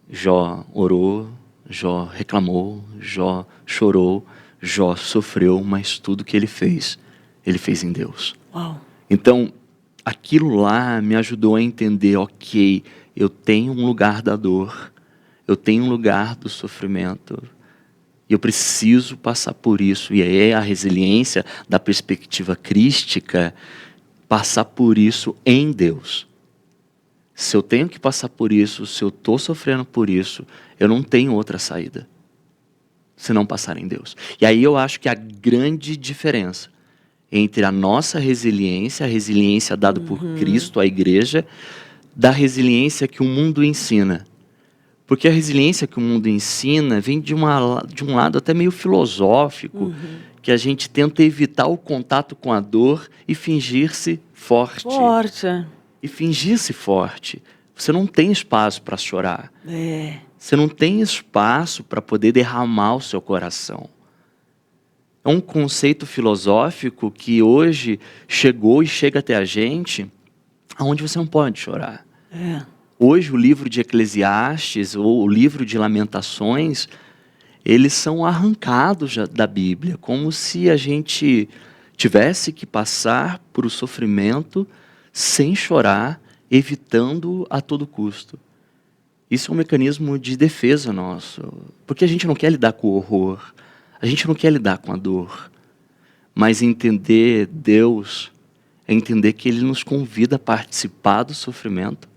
Jó orou, Jó reclamou, Jó chorou, Jó sofreu, mas tudo que ele fez em Deus. Uau. Então, aquilo lá me ajudou a entender, ok, eu tenho um lugar da dor, eu tenho um lugar do sofrimento, e eu preciso passar por isso. E aí a resiliência da perspectiva crística, passar por isso em Deus. Se eu tenho que passar por isso, se eu estou sofrendo por isso, eu não tenho outra saída, se não passar em Deus. E aí eu acho que a grande diferença entre a nossa resiliência, a resiliência dada por Cristo à igreja, da resiliência que o mundo ensina. Porque a resiliência que o mundo ensina vem de um lado até meio filosófico, que a gente tenta evitar o contato com a dor e fingir-se forte. E fingir-se forte. Você não tem espaço para chorar. Você não tem espaço para poder derramar o seu coração. É um conceito filosófico que hoje chegou e chega até a gente, onde você não pode chorar. Hoje o livro de Eclesiastes ou o livro de Lamentações, eles são arrancados da Bíblia, como se a gente tivesse que passar por o sofrimento sem chorar, evitando a todo custo. Isso é um mecanismo de defesa nosso, porque a gente não quer lidar com o horror, a gente não quer lidar com a dor, mas entender Deus é entender que Ele nos convida a participar do sofrimento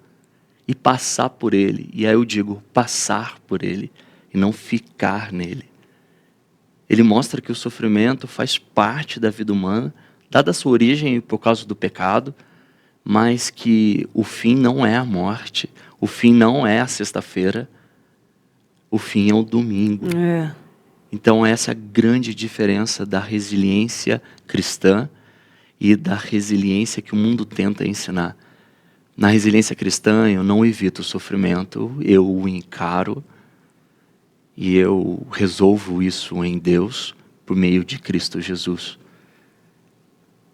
e passar por ele. E aí eu digo, passar por ele e não ficar nele. Ele mostra que o sofrimento faz parte da vida humana, dada a sua origem por causa do pecado, mas que o fim não é a morte, o fim não é a sexta-feira, o fim é o domingo. Então essa é a grande diferença da resiliência cristã e da resiliência que o mundo tenta ensinar. Na resiliência cristã eu não evito o sofrimento, eu o encaro e eu resolvo isso em Deus por meio de Cristo Jesus.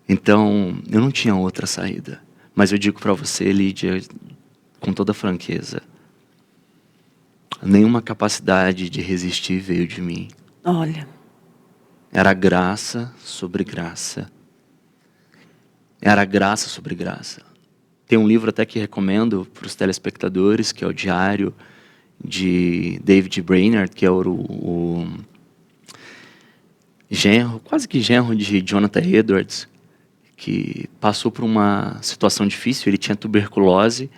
Então eu não tinha outra saída. Mas eu digo para você, Lídia, com toda franqueza, nenhuma capacidade de resistir veio de mim. Olha. Era graça sobre graça. Era graça sobre graça. Tem um livro até que recomendo para os telespectadores, que é o Diário de David Brainerd, que é o genro, quase que genro de Jonathan Edwards, que passou por uma situação difícil. Ele tinha tuberculose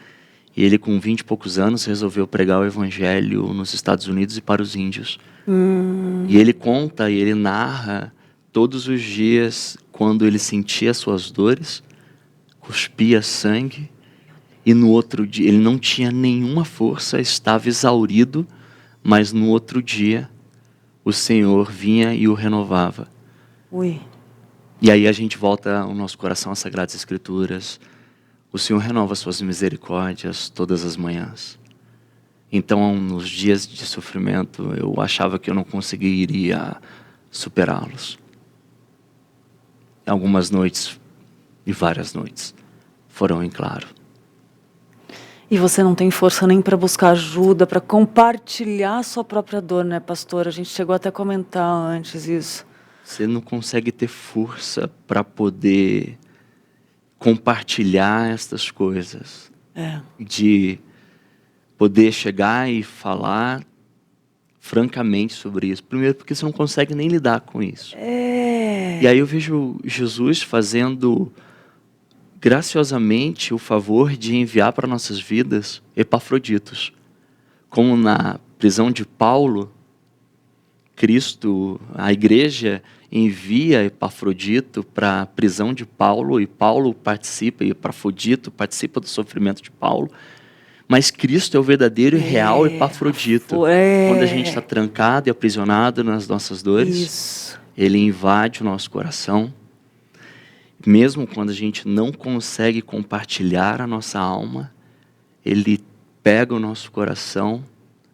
e ele, com 20 e poucos anos, resolveu pregar o evangelho nos Estados Unidos e para os índios. E ele conta e ele narra todos os dias quando ele sentia suas dores, cuspia sangue, e no outro dia ele não tinha nenhuma força, estava exaurido, mas no outro dia o Senhor vinha e o renovava. E aí a gente volta o nosso coração às Sagradas Escrituras. O Senhor renova suas misericórdias todas as manhãs. Então, nos dias de sofrimento, eu achava que eu não conseguiria superá-los. Algumas noites, e várias noites, foram em claro. E você não tem força nem para buscar ajuda, para compartilhar a sua própria dor, né, pastor? A gente chegou até a comentar antes isso. Você não consegue ter força para poder compartilhar estas coisas. De poder chegar e falar francamente sobre isso. Primeiro, porque você não consegue nem lidar com isso. E aí eu vejo Jesus fazendo graciosamente o favor de enviar para nossas vidas Epafroditos. Como na prisão de Paulo, Cristo, a igreja envia Epafrodito para a prisão de Paulo, e Paulo participa, e Epafrodito participa do sofrimento de Paulo. Mas Cristo é o verdadeiro e real Epafrodito. Quando a gente está trancado e aprisionado nas nossas dores, Isso. Ele invade o nosso coração. Mesmo quando a gente não consegue compartilhar a nossa alma, Ele pega o nosso coração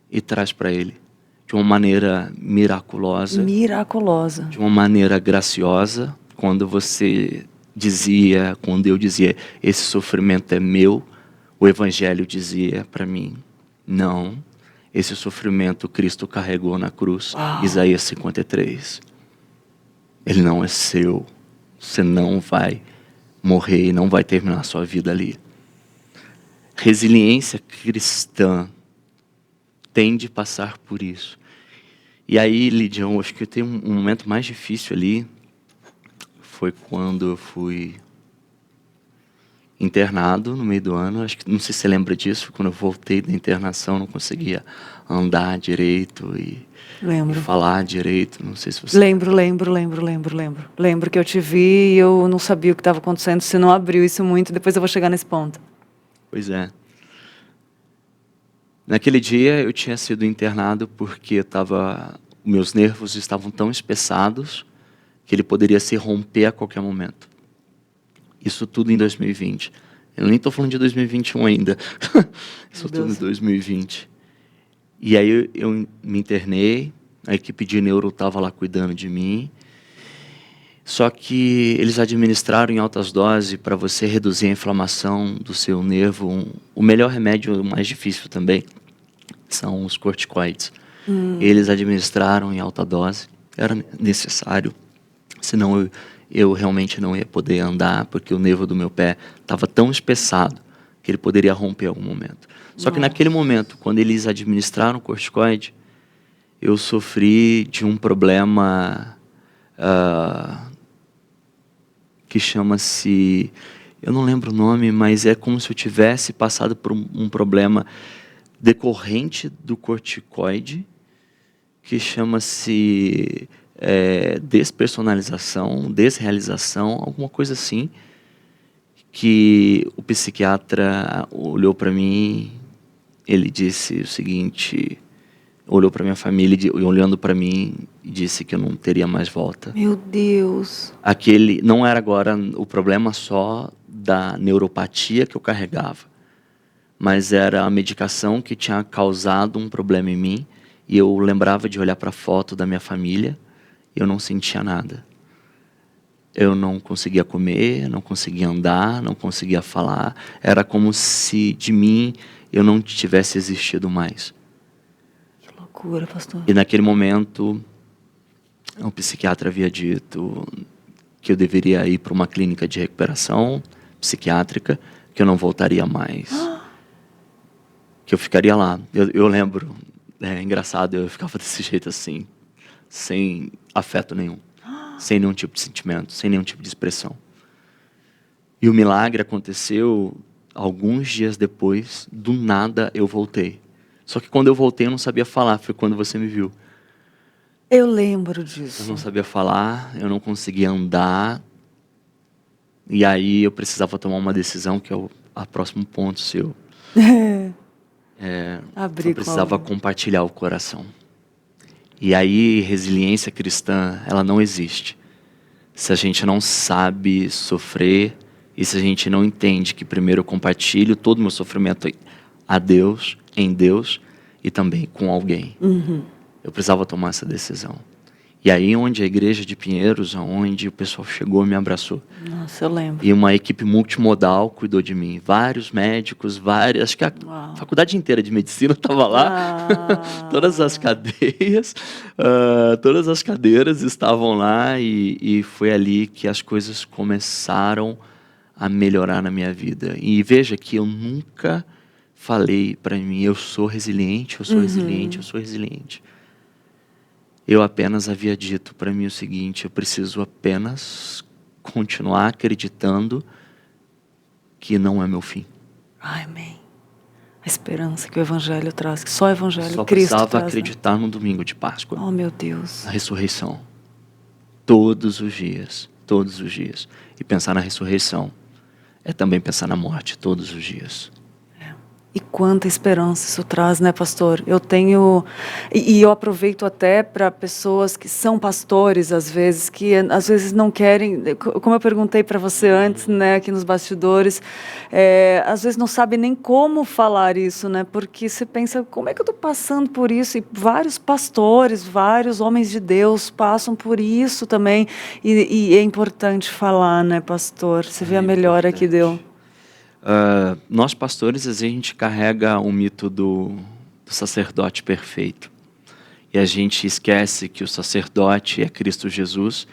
e traz para Ele. De uma maneira miraculosa. Miraculosa. De uma maneira graciosa. Quando eu dizia, esse sofrimento é meu, o Evangelho dizia para mim, não, esse sofrimento Cristo carregou na cruz. Isaías 53. Ele não é seu. Você não vai morrer e não vai terminar a sua vida ali. Resiliência cristã tem de passar por isso. E aí, Lidião, acho que eu tenho um momento mais difícil ali. Foi quando eu fui internado no meio do ano. Acho que, não sei se você lembra disso, quando eu voltei da internação, não conseguia andar direito e falar direito. Não sei se você... Lembro. Lembro que eu te vi e eu não sabia o que estava acontecendo. Você não abriu isso muito, depois eu vou chegar nesse ponto. Pois é. Naquele dia eu tinha sido internado porque meus nervos estavam tão espessados que ele poderia se romper a qualquer momento. Isso tudo em 2020. Eu nem estou falando de 2021 ainda. Isso tudo em 2020. E aí eu me internei, a equipe de neuro estava lá cuidando de mim. Só que eles administraram em altas doses para você reduzir a inflamação do seu nervo. O melhor remédio, o mais difícil também, são os corticoides. Eles administraram em alta dose, era necessário, senão eu realmente não ia poder andar, porque o nervo do meu pé estava tão espessado que ele poderia romper em algum momento. Só que naquele momento, quando eles administraram o corticoide, eu sofri de um problema que chama-se, eu não lembro o nome, mas é como se eu tivesse passado por um problema decorrente do corticoide, que chama-se despersonalização, desrealização, alguma coisa assim, que o psiquiatra olhou para mim, ele disse o seguinte, olhou para minha família e olhando para mim disse que eu não teria mais volta. Meu Deus. Aquele não era agora o problema só da neuropatia que eu carregava, mas era a medicação que tinha causado um problema em mim, e eu lembrava de olhar para a foto da minha família e eu não sentia nada. Eu não conseguia comer, não conseguia andar, não conseguia falar. Era como se de mim eu não tivesse existido mais. Que loucura, pastor. E naquele momento, o psiquiatra havia dito que eu deveria ir para uma clínica de recuperação psiquiátrica, que eu não voltaria mais. Que eu ficaria lá. Eu lembro, é engraçado, eu ficava desse jeito assim, sem afeto nenhum, sem nenhum tipo de sentimento, sem nenhum tipo de expressão. E o milagre aconteceu alguns dias depois, do nada eu voltei. Só que quando eu voltei eu não sabia falar, foi quando você me viu. Eu lembro disso. Eu não sabia falar, eu não conseguia andar. E aí eu precisava tomar uma decisão, que é o próximo ponto seu. Eu precisava compartilhar o coração. E aí, resiliência cristã, ela não existe se a gente não sabe sofrer e se a gente não entende que primeiro eu compartilho todo o meu sofrimento a Deus, em Deus e também com alguém. Eu precisava tomar essa decisão. E aí, onde a igreja de Pinheiros, onde o pessoal chegou e me abraçou. Nossa, eu lembro. E uma equipe multimodal cuidou de mim. Vários médicos, acho que a faculdade inteira de medicina estava lá. Todas as cadeias, todas as cadeiras estavam lá. E foi ali que as coisas começaram a melhorar na minha vida. E veja que eu nunca falei para mim, eu sou resiliente, eu sou resiliente, eu sou resiliente. Eu apenas havia dito para mim o seguinte, eu preciso apenas continuar acreditando que não é meu fim. Amém. A esperança que o Evangelho traz, que só o Evangelho, Só Cristo precisava traz. acreditar no domingo de Páscoa, Oh, meu Deus. na ressurreição. Todos os dias, todos os dias. E pensar na ressurreição é também pensar na morte todos os dias. E quanta esperança isso traz, né, pastor? Eu tenho... E eu aproveito até para pessoas que são pastores, às vezes, que às vezes não querem... Como eu perguntei para você antes, né, aqui nos bastidores, às vezes não sabe nem como falar isso, né? Porque você pensa, como é que eu estou passando por isso? E vários pastores, vários homens de Deus passam por isso também. E é importante falar, né, pastor? Você vê a melhora que deu. Nós pastores, às vezes a gente carrega o mito do sacerdote perfeito. E a gente esquece que o sacerdote é Cristo Jesus.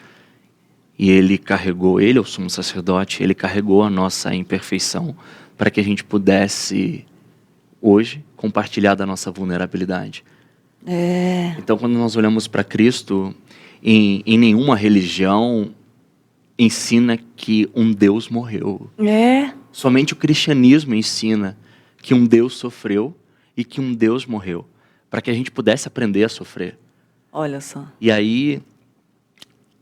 E ele é o sumo sacerdote, ele carregou a nossa imperfeição para que a gente pudesse, hoje, compartilhar da nossa vulnerabilidade. Então, quando nós olhamos para Cristo, em nenhuma religião ensina que um Deus morreu. Somente o cristianismo ensina que um Deus sofreu e que um Deus morreu, para que a gente pudesse aprender a sofrer. Olha só. E aí,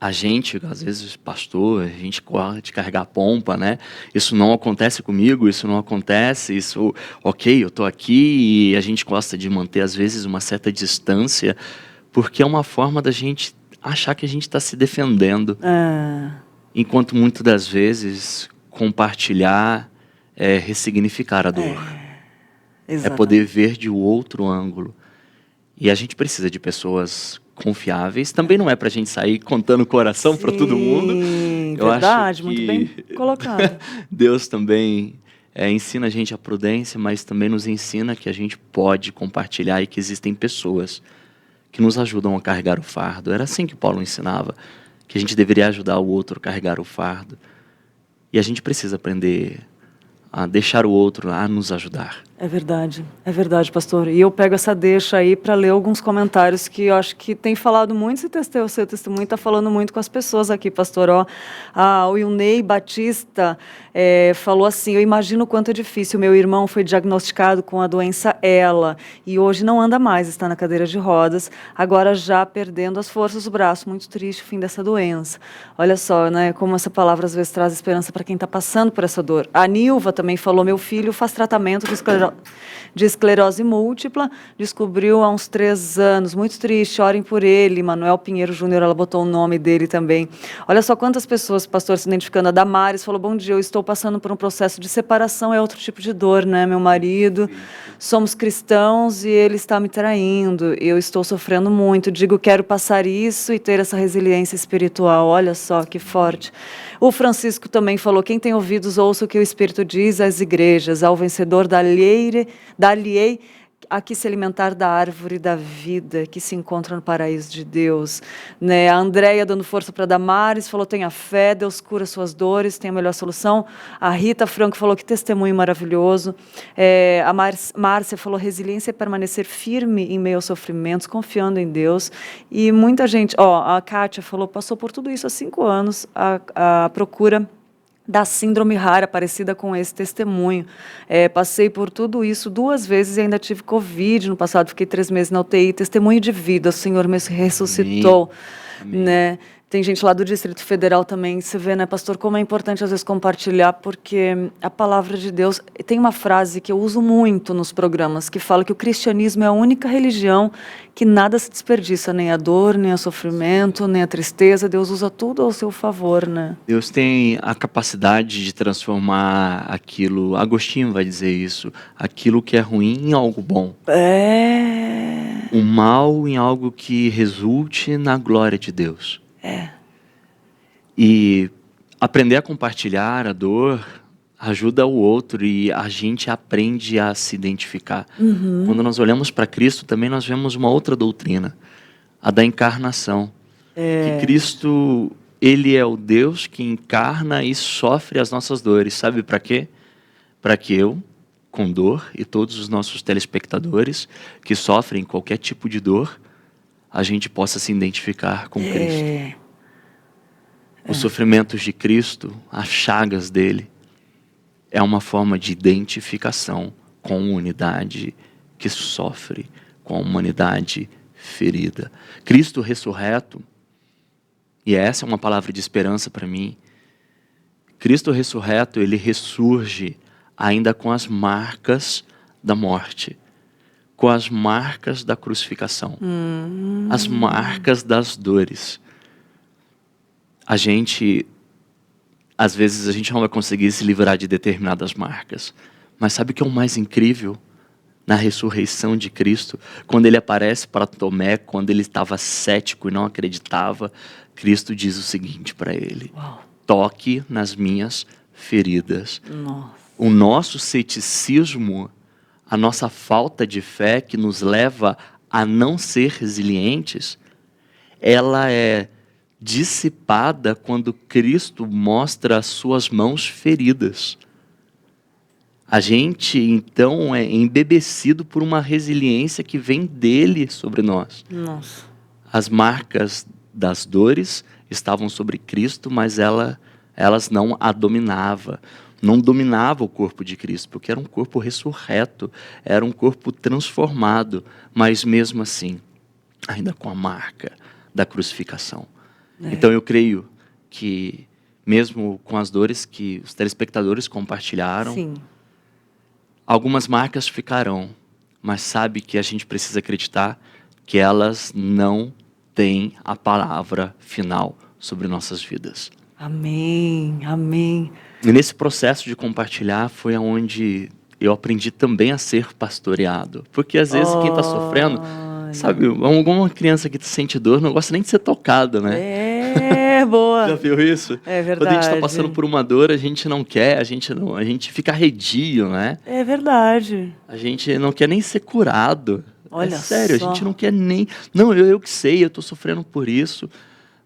a gente, às vezes, pastor, a gente gosta de carregar a pompa, né? Isso não acontece comigo, isso não acontece, isso, ok, eu tô aqui, e a gente gosta de manter, às vezes, uma certa distância, porque é uma forma da gente achar que a gente está se defendendo. Enquanto muitas das vezes compartilhar é ressignificar a dor. É poder ver de outro ângulo. E a gente precisa de pessoas confiáveis. Também não é para a gente sair contando o coração para todo mundo. Eu verdade, acho muito bem colocado. Deus também ensina a gente a prudência, mas também nos ensina que a gente pode compartilhar e que existem pessoas que nos ajudam a carregar o fardo. Era assim que Paulo ensinava, que a gente deveria ajudar o outro a carregar o fardo. E a gente precisa aprender a deixar o outro a nos ajudar. É verdade, pastor. E eu pego essa deixa aí para ler alguns comentários que eu acho que tem falado muito, o seu testemunho está falando muito com as pessoas aqui, pastor. O Yunei Batista falou assim, eu imagino o quanto é difícil. Meu irmão foi diagnosticado com a doença ELA e hoje não anda mais, está na cadeira de rodas, agora já perdendo as forças do braço. Muito triste o fim dessa doença. Olha só, né, como essa palavra às vezes traz esperança para quem está passando por essa dor. A Nilva também falou, meu filho faz tratamento de esclerose múltipla, descobriu há uns 3 anos, muito triste, orem por ele. Manuel Pinheiro Júnior, ela botou o nome dele também. Olha só quantas pessoas, pastor, se identificando. A Damares falou, bom dia, eu estou passando por um processo de separação, é outro tipo de dor, né, meu marido, somos cristãos e ele está me traindo, eu estou sofrendo muito, digo, quero passar isso e ter essa resiliência espiritual. Olha só, que forte. O Francisco também falou, quem tem ouvidos, ouça o que o Espírito diz às igrejas, ao vencedor dar-lhe-ei a que se alimentar da árvore da vida que se encontra no paraíso de Deus. Né? A Andréia dando força para Damares, falou, tenha fé, Deus cura suas dores, tem a melhor solução. A Rita Franco falou, que testemunho maravilhoso. A Márcia falou, resiliência é permanecer firme em meio aos sofrimentos, confiando em Deus. E muita gente, a Kátia falou, passou por tudo isso há 5 anos, a procura da síndrome rara, parecida com esse testemunho. Passei por tudo isso 2 vezes e ainda tive Covid no passado, fiquei 3 meses na UTI, testemunho de vida, o Senhor me ressuscitou. Amém. Né? Tem gente lá do Distrito Federal também, você vê, né, pastor, como é importante às vezes compartilhar, porque a palavra de Deus, tem uma frase que eu uso muito nos programas, que fala que o cristianismo é a única religião que nada se desperdiça, nem a dor, nem o sofrimento, nem a tristeza, Deus usa tudo ao seu favor, né? Deus tem a capacidade de transformar aquilo, Agostinho vai dizer isso, aquilo que é ruim em algo bom. O mal em algo que resulte na glória de Deus. E aprender a compartilhar a dor ajuda o outro e a gente aprende a se identificar. Quando nós olhamos para Cristo, também nós vemos uma outra doutrina, a da encarnação. Que Cristo, ele é o Deus que encarna e sofre as nossas dores. Sabe para quê? Para que eu, com dor, e todos os nossos telespectadores que sofrem qualquer tipo de dor, a gente possa se identificar com Cristo. Os sofrimentos de Cristo, as chagas dele, é uma forma de identificação com a humanidade que sofre, com a humanidade ferida. Cristo ressurreto, e essa é uma palavra de esperança para mim, Cristo ressurreto, ele ressurge ainda com as marcas da morte, com as marcas da crucificação, as marcas das dores. Às vezes a gente não vai conseguir se livrar de determinadas marcas, mas sabe o que é o mais incrível? Na ressurreição de Cristo, quando ele aparece para Tomé, quando ele estava cético e não acreditava, Cristo diz o seguinte para ele: Uau. Toque nas minhas feridas. Nossa. O nosso ceticismo, a nossa falta de fé que nos leva a não ser resilientes, ela é dissipada quando Cristo mostra as suas mãos feridas. A gente, então, é embebecido por uma resiliência que vem dele sobre nós. Nossa. As marcas das dores estavam sobre Cristo, mas elas não a dominavam. Não dominava o corpo de Cristo, porque era um corpo ressurreto, era um corpo transformado, mas mesmo assim, ainda com a marca da crucificação. Então eu creio que, mesmo com as dores que os telespectadores compartilharam, Sim. algumas marcas ficarão, mas sabe que a gente precisa acreditar que elas não têm a palavra final sobre nossas vidas. Amém, amém. E nesse processo de compartilhar foi onde eu aprendi também a ser pastoreado. Porque às vezes quem está sofrendo, sabe, alguma criança que sente dor não gosta nem de ser tocada, né? Boa. Já viu isso? É verdade. Quando a gente está passando por uma dor, a gente não quer, a gente fica arredio, né? É verdade. A gente não quer nem ser curado. Olha é sério, só. a gente não quer nem... Não, eu que sei, eu estou sofrendo por isso.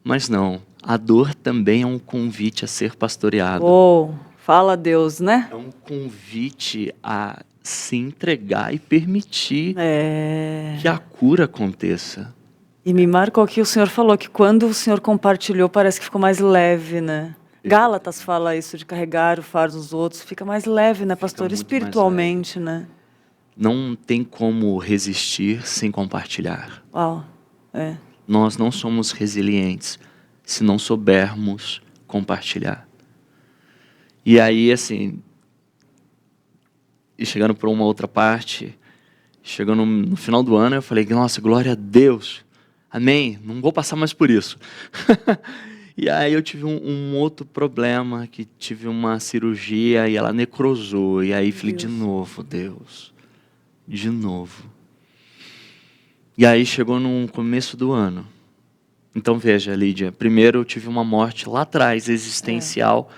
Mas não, a dor também é um convite a ser pastoreado. Oh, fala a Deus, né? É um convite a se entregar e permitir que a cura aconteça. E me marcou que o senhor falou que quando o senhor compartilhou, parece que ficou mais leve, né? Gálatas fala isso, de carregar o fardo dos outros. Fica mais leve, né, pastor? muito Espiritualmente, né? Não tem como resistir sem compartilhar. Uau, é. Nós não somos resilientes se não soubermos compartilhar. E aí, assim, e chegando para uma outra parte, chegando no final do ano, eu falei, nossa, glória a Deus, amém, não vou passar mais por isso. E aí eu tive um outro problema, que tive uma cirurgia e ela necrosou, e aí falei, de novo, Deus, de novo. E aí chegou no começo do ano. Então veja, Lídia, primeiro eu tive uma morte lá atrás, existencial,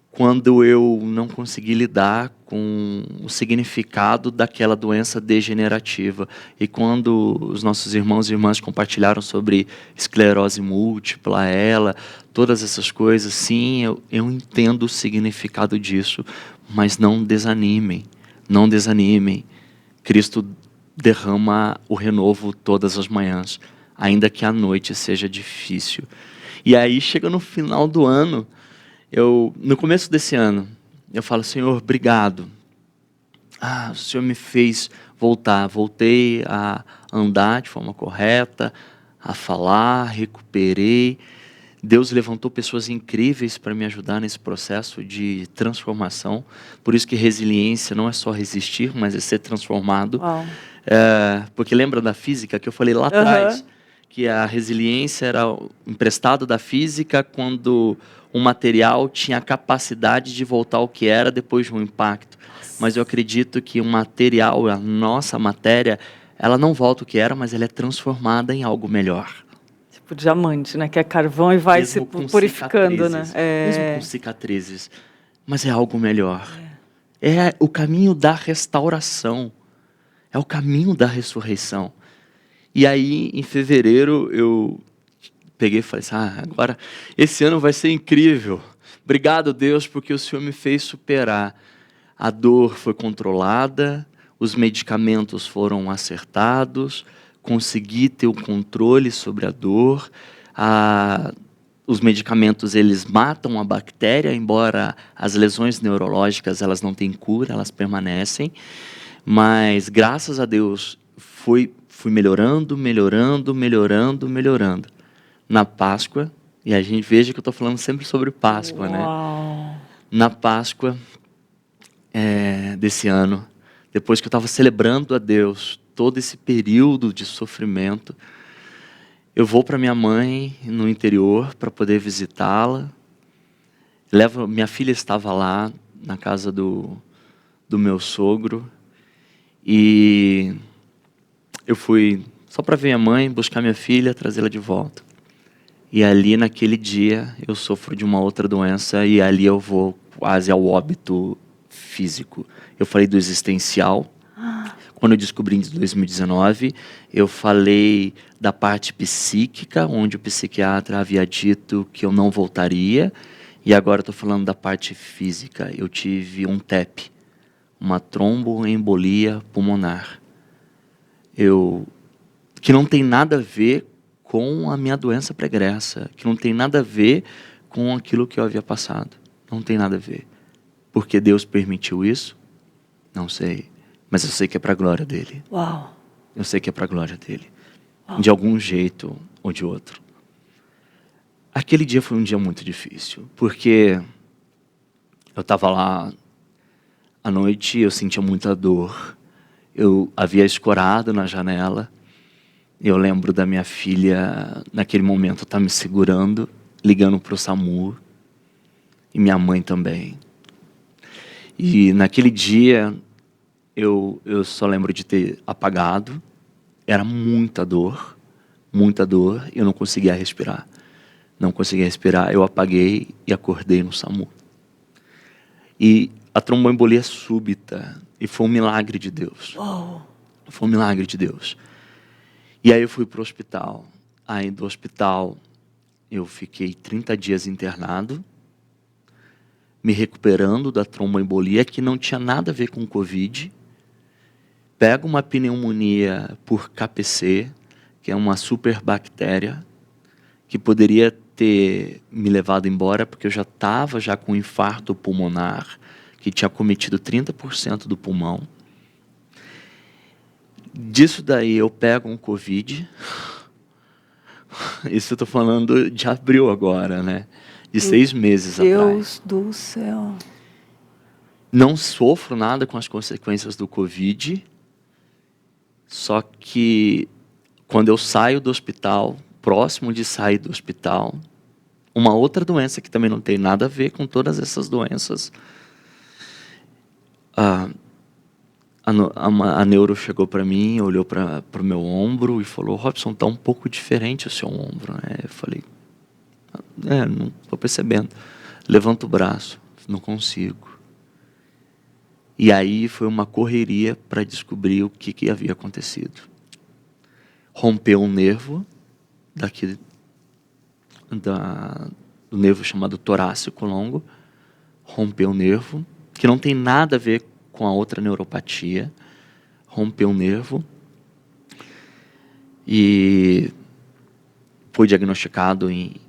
quando eu não consegui lidar com o significado daquela doença degenerativa. E quando os nossos irmãos e irmãs compartilharam sobre esclerose múltipla, todas essas coisas, sim, eu entendo o significado disso, mas não desanimem, não desanimem. Cristo derrama o renovo todas as manhãs, ainda que a noite seja difícil. E aí, chega no final do ano, no começo desse ano, eu falo, Senhor, obrigado. O Senhor me fez voltar. Voltei a andar de forma correta, a falar, recuperei. Deus levantou pessoas incríveis para me ajudar nesse processo de transformação. Por isso que resiliência não é só resistir, mas é ser transformado. Porque lembra da física que eu falei lá atrás? Que a resiliência era emprestado da física quando um material tinha a capacidade de voltar ao que era depois de um impacto. Mas eu acredito que o material, a nossa matéria, ela não volta ao que era, mas ela é transformada em algo melhor. Tipo diamante, né? Que é carvão e vai se purificando, né? Mesmo com cicatrizes. Mas é algo melhor. É o caminho da restauração. É o caminho da ressurreição. E aí, em fevereiro, eu peguei e falei assim, agora, esse ano vai ser incrível. Obrigado, Deus, porque o Senhor me fez superar. A dor foi controlada, os medicamentos foram acertados, consegui ter o controle sobre a dor. Os medicamentos, eles matam a bactéria, embora as lesões neurológicas, elas não têm cura, elas permanecem. Mas, graças a Deus, fui melhorando. Na Páscoa, e a gente veja que eu estou falando sempre sobre Páscoa, né? Uau. Na Páscoa desse ano, depois que eu estava celebrando a Deus todo esse período de sofrimento, eu vou para minha mãe no interior para poder visitá-la. Minha filha estava lá na casa do meu sogro e eu fui só para ver minha mãe, buscar minha filha, trazê-la de volta. E ali naquele dia eu sofro de uma outra doença e ali eu vou quase ao óbito físico. Eu falei do existencial. Quando eu descobri em 2019, eu falei da parte psíquica, onde o psiquiatra havia dito que eu não voltaria. E agora estou falando da parte física. Eu tive um TEP, uma tromboembolia pulmonar. Que não tem nada a ver com a minha doença pregressa, que não tem nada a ver com aquilo que eu havia passado. Não tem nada a ver. Porque Deus permitiu isso? Não sei. Mas eu sei que é para a glória dele. Uau. Eu sei que é para a glória dele. Uau. De algum jeito ou de outro. Aquele dia foi um dia muito difícil, porque eu estava lá à noite, eu sentia muita dor. Eu havia escorado na janela. Eu lembro da minha filha, naquele momento, estar me segurando, ligando para o SAMU. E minha mãe também. E naquele dia, eu só lembro de ter apagado. Era muita dor, e eu não conseguia respirar. Não conseguia respirar, eu apaguei e acordei no SAMU. E a tromboembolia súbita, e foi um milagre de Deus. Uau. Foi um milagre de Deus. E aí eu fui para o hospital. Aí do hospital eu fiquei 30 dias internado, me recuperando da tromboembolia, que não tinha nada a ver com Covid. Pego uma pneumonia por KPC, que é uma superbactéria, que poderia ter me levado embora, porque eu já estava com um infarto pulmonar, que tinha cometido 30% do pulmão. Disso daí eu pego um Covid. Isso eu estou falando de abril agora, né? De 6 meses atrás. Deus do céu. Não sofro nada com as consequências do Covid. Só que quando eu saio do hospital, próximo de sair do hospital, uma outra doença que também não tem nada a ver com todas essas doenças. A neuro chegou para mim, olhou para o meu ombro e falou: Robson, está um pouco diferente o seu ombro, né? Eu falei: não estou percebendo. Levanto o braço, não consigo. E aí foi uma correria para descobrir o que havia acontecido. Rompeu um nervo do nervo chamado torácico longo. Rompeu o nervo, que não tem nada a ver com a outra neuropatia. Rompeu o nervo. E foi diagnosticado em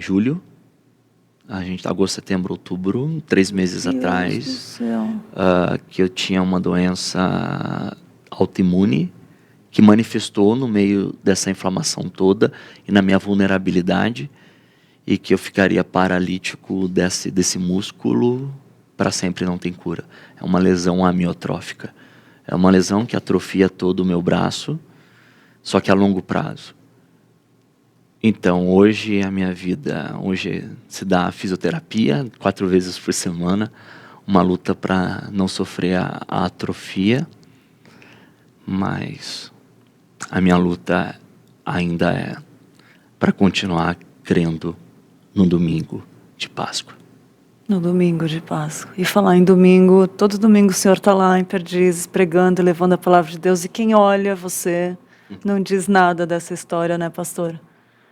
julho. A gente está agosto, setembro, outubro, 3 meses atrás. Deus do céu. Que eu tinha uma doença autoimune que manifestou no meio dessa inflamação toda e na minha vulnerabilidade, e que eu ficaria paralítico desse músculo para sempre, não tem cura. É uma lesão amiotrófica. É uma lesão que atrofia todo o meu braço, só que a longo prazo. Então, hoje a minha vida, se dá fisioterapia 4 vezes por semana, uma luta para não sofrer a atrofia, mas a minha luta ainda é para continuar crendo no domingo de Páscoa. No domingo de Páscoa. E falar em domingo, todo domingo o Senhor está lá em Perdizes, pregando e levando a palavra de Deus, e quem olha você não diz nada dessa história, né, pastor?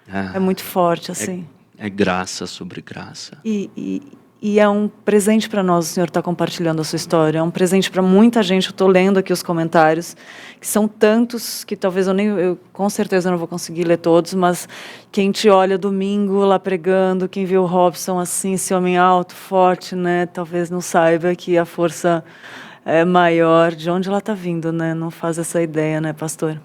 É muito forte, assim. É graça sobre graça. E é um presente para nós, o Senhor está compartilhando a sua história. É um presente para muita gente. Eu estou lendo aqui os comentários, que são tantos que talvez eu com certeza não vou conseguir ler todos, mas quem te olha domingo lá pregando, quem vê o Robson assim, esse homem alto, forte, né, talvez não saiba que a força é maior. De onde ela está vindo, né? Não faz essa ideia, né, pastor?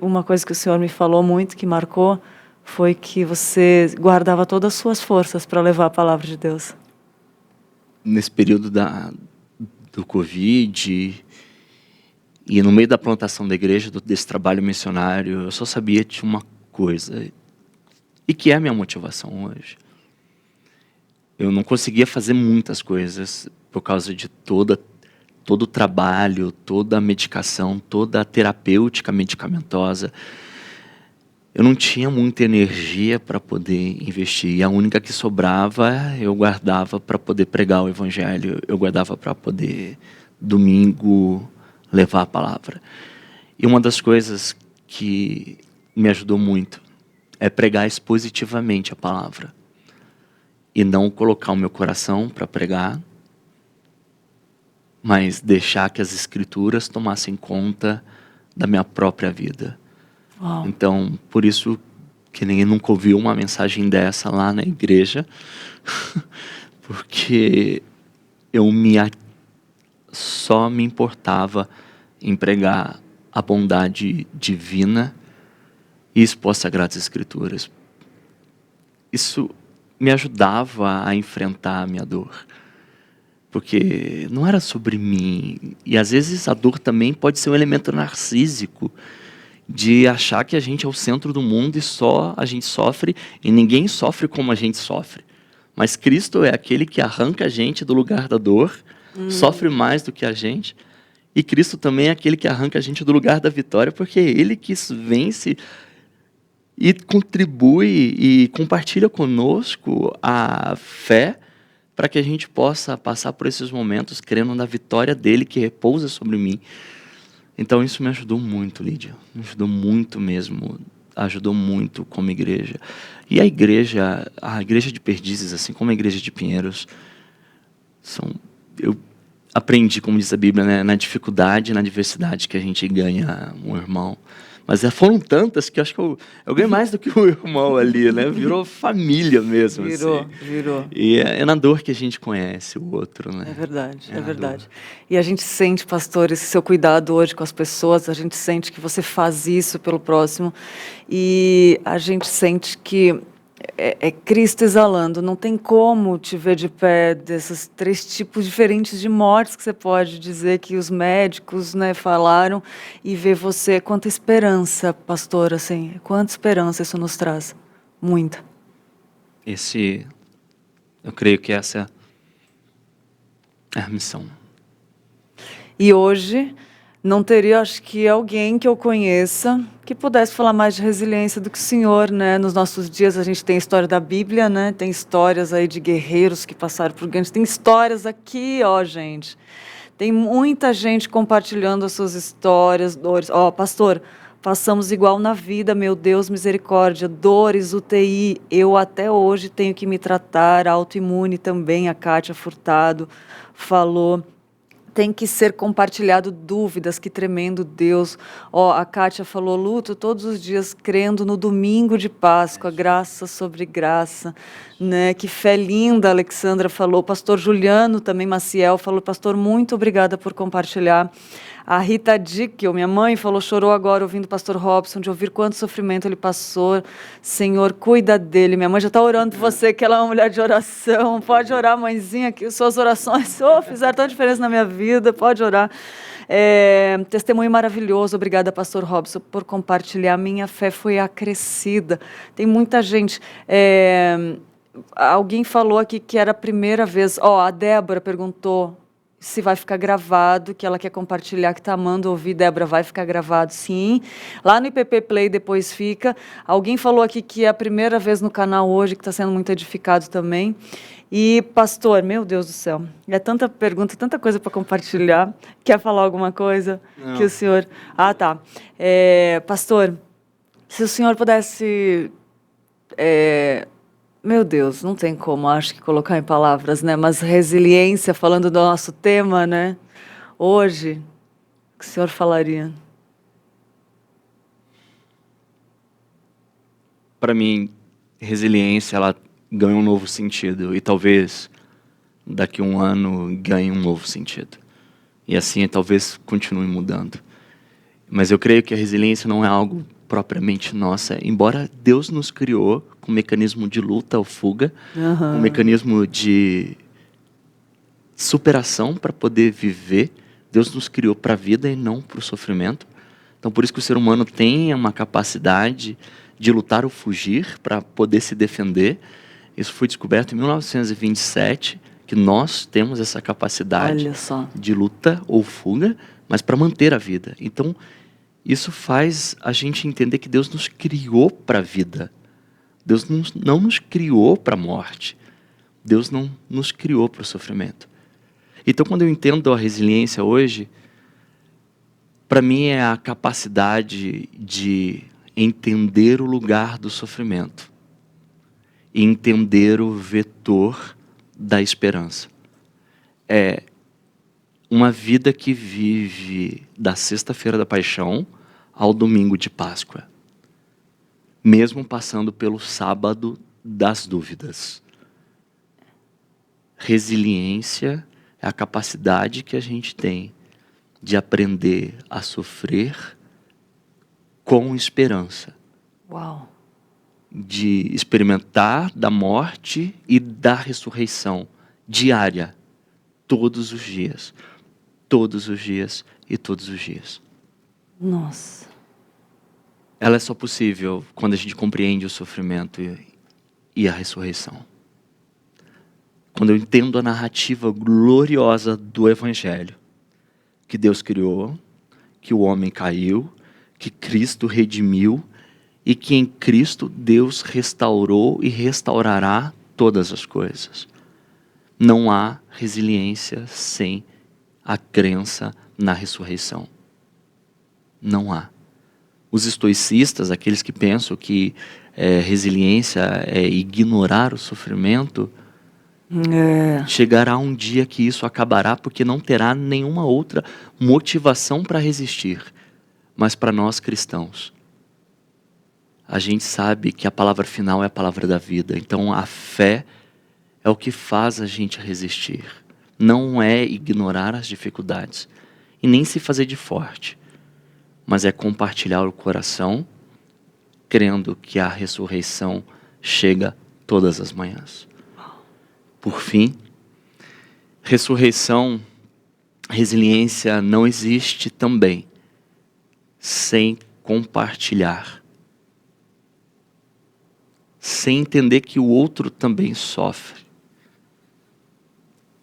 Uma coisa que o senhor me falou muito, que marcou, foi que você guardava todas as suas forças para levar a palavra de Deus. Nesse período do Covid e no meio da plantação da igreja, desse trabalho missionário, eu só sabia de uma coisa, e que é a minha motivação hoje. Eu não conseguia fazer muitas coisas por causa de todo o trabalho, toda a medicação, toda a terapêutica medicamentosa. Eu não tinha muita energia para poder investir. E a única que sobrava, eu guardava para poder pregar o evangelho. Eu guardava para poder, domingo, levar a palavra. E uma das coisas que me ajudou muito é pregar expositivamente a palavra. E não colocar o meu coração para pregar, mas deixar que as escrituras tomassem conta da minha própria vida. Uau. Então, por isso que ninguém nunca ouviu uma mensagem dessa lá na igreja, porque eu só me importava em pregar a bondade divina e expor as Sagradas Escrituras. Isso me ajudava a enfrentar a minha dor, porque não era sobre mim. E às vezes a dor também pode ser um elemento narcísico, de achar que a gente é o centro do mundo e só a gente sofre, e ninguém sofre como a gente sofre. Mas Cristo é aquele que arranca a gente do lugar da dor, sofre mais do que a gente, e Cristo também é aquele que arranca a gente do lugar da vitória, porque é Ele que vence e contribui e compartilha conosco a fé para que a gente possa passar por esses momentos crendo na vitória dele que repousa sobre mim. Então isso me ajudou muito, Lídia. Me ajudou muito mesmo. Ajudou muito como igreja. E a igreja de Perdizes, assim como a igreja de Pinheiros, eu aprendi, como diz a Bíblia, né, na dificuldade e na diversidade que a gente ganha um irmão. Mas foram tantas que eu acho que eu ganhei mais do que um irmão ali, né? Virou família mesmo. Virou, assim. virou. E é na dor que a gente conhece o outro, né? É verdade, é na verdade. dor. E a gente sente, pastor, esse seu cuidado hoje com as pessoas, a gente sente que você faz isso pelo próximo, e a gente sente que é Cristo exalando. Não tem como te ver de pé desses 3 tipos diferentes de mortes que você pode dizer que os médicos, né, falaram, e ver você. Quanta esperança, pastor, assim, quanta esperança isso nos traz. Muita. Eu creio que essa é a missão. E hoje não teria, acho que, alguém que eu conheça que pudesse falar mais de resiliência do que o senhor, né? Nos nossos dias a gente tem a história da Bíblia, né? Tem histórias aí de guerreiros que passaram por grandes. Tem histórias aqui, ó, gente. Tem muita gente compartilhando as suas histórias, dores. Ó, pastor, passamos igual na vida, meu Deus, misericórdia, dores, UTI. Eu até hoje tenho que me tratar, autoimune também, a Kátia Furtado falou. Tem que ser compartilhado dúvidas, que tremendo Deus. Ó, a Kátia falou, luto todos os dias crendo no domingo de Páscoa, graça sobre graça, né? Que fé linda, a Alexandra falou. Pastor Juliano também, Maciel, falou, pastor, muito obrigada por compartilhar. A Rita Dickel, minha mãe, falou, chorou agora ouvindo o pastor Robson, de ouvir quanto sofrimento ele passou. Senhor, cuida dele. Minha mãe já está orando por você, que ela é uma mulher de oração. Pode orar, mãezinha, que suas orações fizeram tanta diferença na minha vida. Pode orar. Testemunho maravilhoso. Obrigada, pastor Robson, por compartilhar. Minha fé foi acrescida. Tem muita gente... Alguém falou aqui que era a primeira vez. Ó, a Débora perguntou se vai ficar gravado, que ela quer compartilhar, que está amando ouvir. Débora, vai ficar gravado, sim. Lá no IPP Play depois fica. Alguém falou aqui que é a primeira vez no canal hoje, que está sendo muito edificado também. E, pastor, meu Deus do céu, é tanta pergunta, tanta coisa para compartilhar. Quer falar alguma coisa? Não. Que o senhor... Ah, tá. Pastor, se o senhor pudesse... Meu Deus, não tem como, acho que colocar em palavras, né? Mas resiliência, falando do nosso tema, né? Hoje, o que o senhor falaria? Para mim, resiliência, ela ganha um novo sentido. E talvez daqui a um ano ganhe um novo sentido. E assim talvez continue mudando. Mas eu creio que a resiliência não é algo propriamente nossa, embora Deus nos criou com um mecanismo de luta ou fuga, um mecanismo de superação para poder viver. Deus nos criou para a vida e não para o sofrimento. Então por isso que o ser humano tem uma capacidade de lutar ou fugir para poder se defender. Isso foi descoberto em 1927, que nós temos essa capacidade de luta ou fuga, mas para manter a vida. Então isso faz a gente entender que Deus nos criou para a vida. Deus não nos criou para a morte. Deus não nos criou para o sofrimento. Então, quando eu entendo a resiliência hoje, para mim é a capacidade de entender o lugar do sofrimento e entender o vetor da esperança. É uma vida que vive da sexta-feira da paixão ao domingo de Páscoa, mesmo passando pelo sábado das dúvidas. Resiliência é a capacidade que a gente tem de aprender a sofrer com esperança. Uau! De experimentar da morte e da ressurreição diária, todos os dias. Todos os dias e todos os dias. Nossa! Ela é só possível quando a gente compreende o sofrimento e a ressurreição. Quando eu entendo a narrativa gloriosa do Evangelho, que Deus criou, que o homem caiu, que Cristo redimiu e que em Cristo Deus restaurou e restaurará todas as coisas. Não há resiliência sem a crença na ressurreição. Não há. Os estoicistas, aqueles que pensam que resiliência é ignorar o sofrimento, chegará um dia que isso acabará porque não terá nenhuma outra motivação para resistir. Mas para nós cristãos, a gente sabe que a palavra final é a palavra da vida. Então a fé é o que faz a gente resistir. Não é ignorar as dificuldades e nem se fazer de forte, mas é compartilhar o coração, crendo que a ressurreição chega todas as manhãs. Por fim, ressurreição, resiliência não existe também sem compartilhar, sem entender que o outro também sofre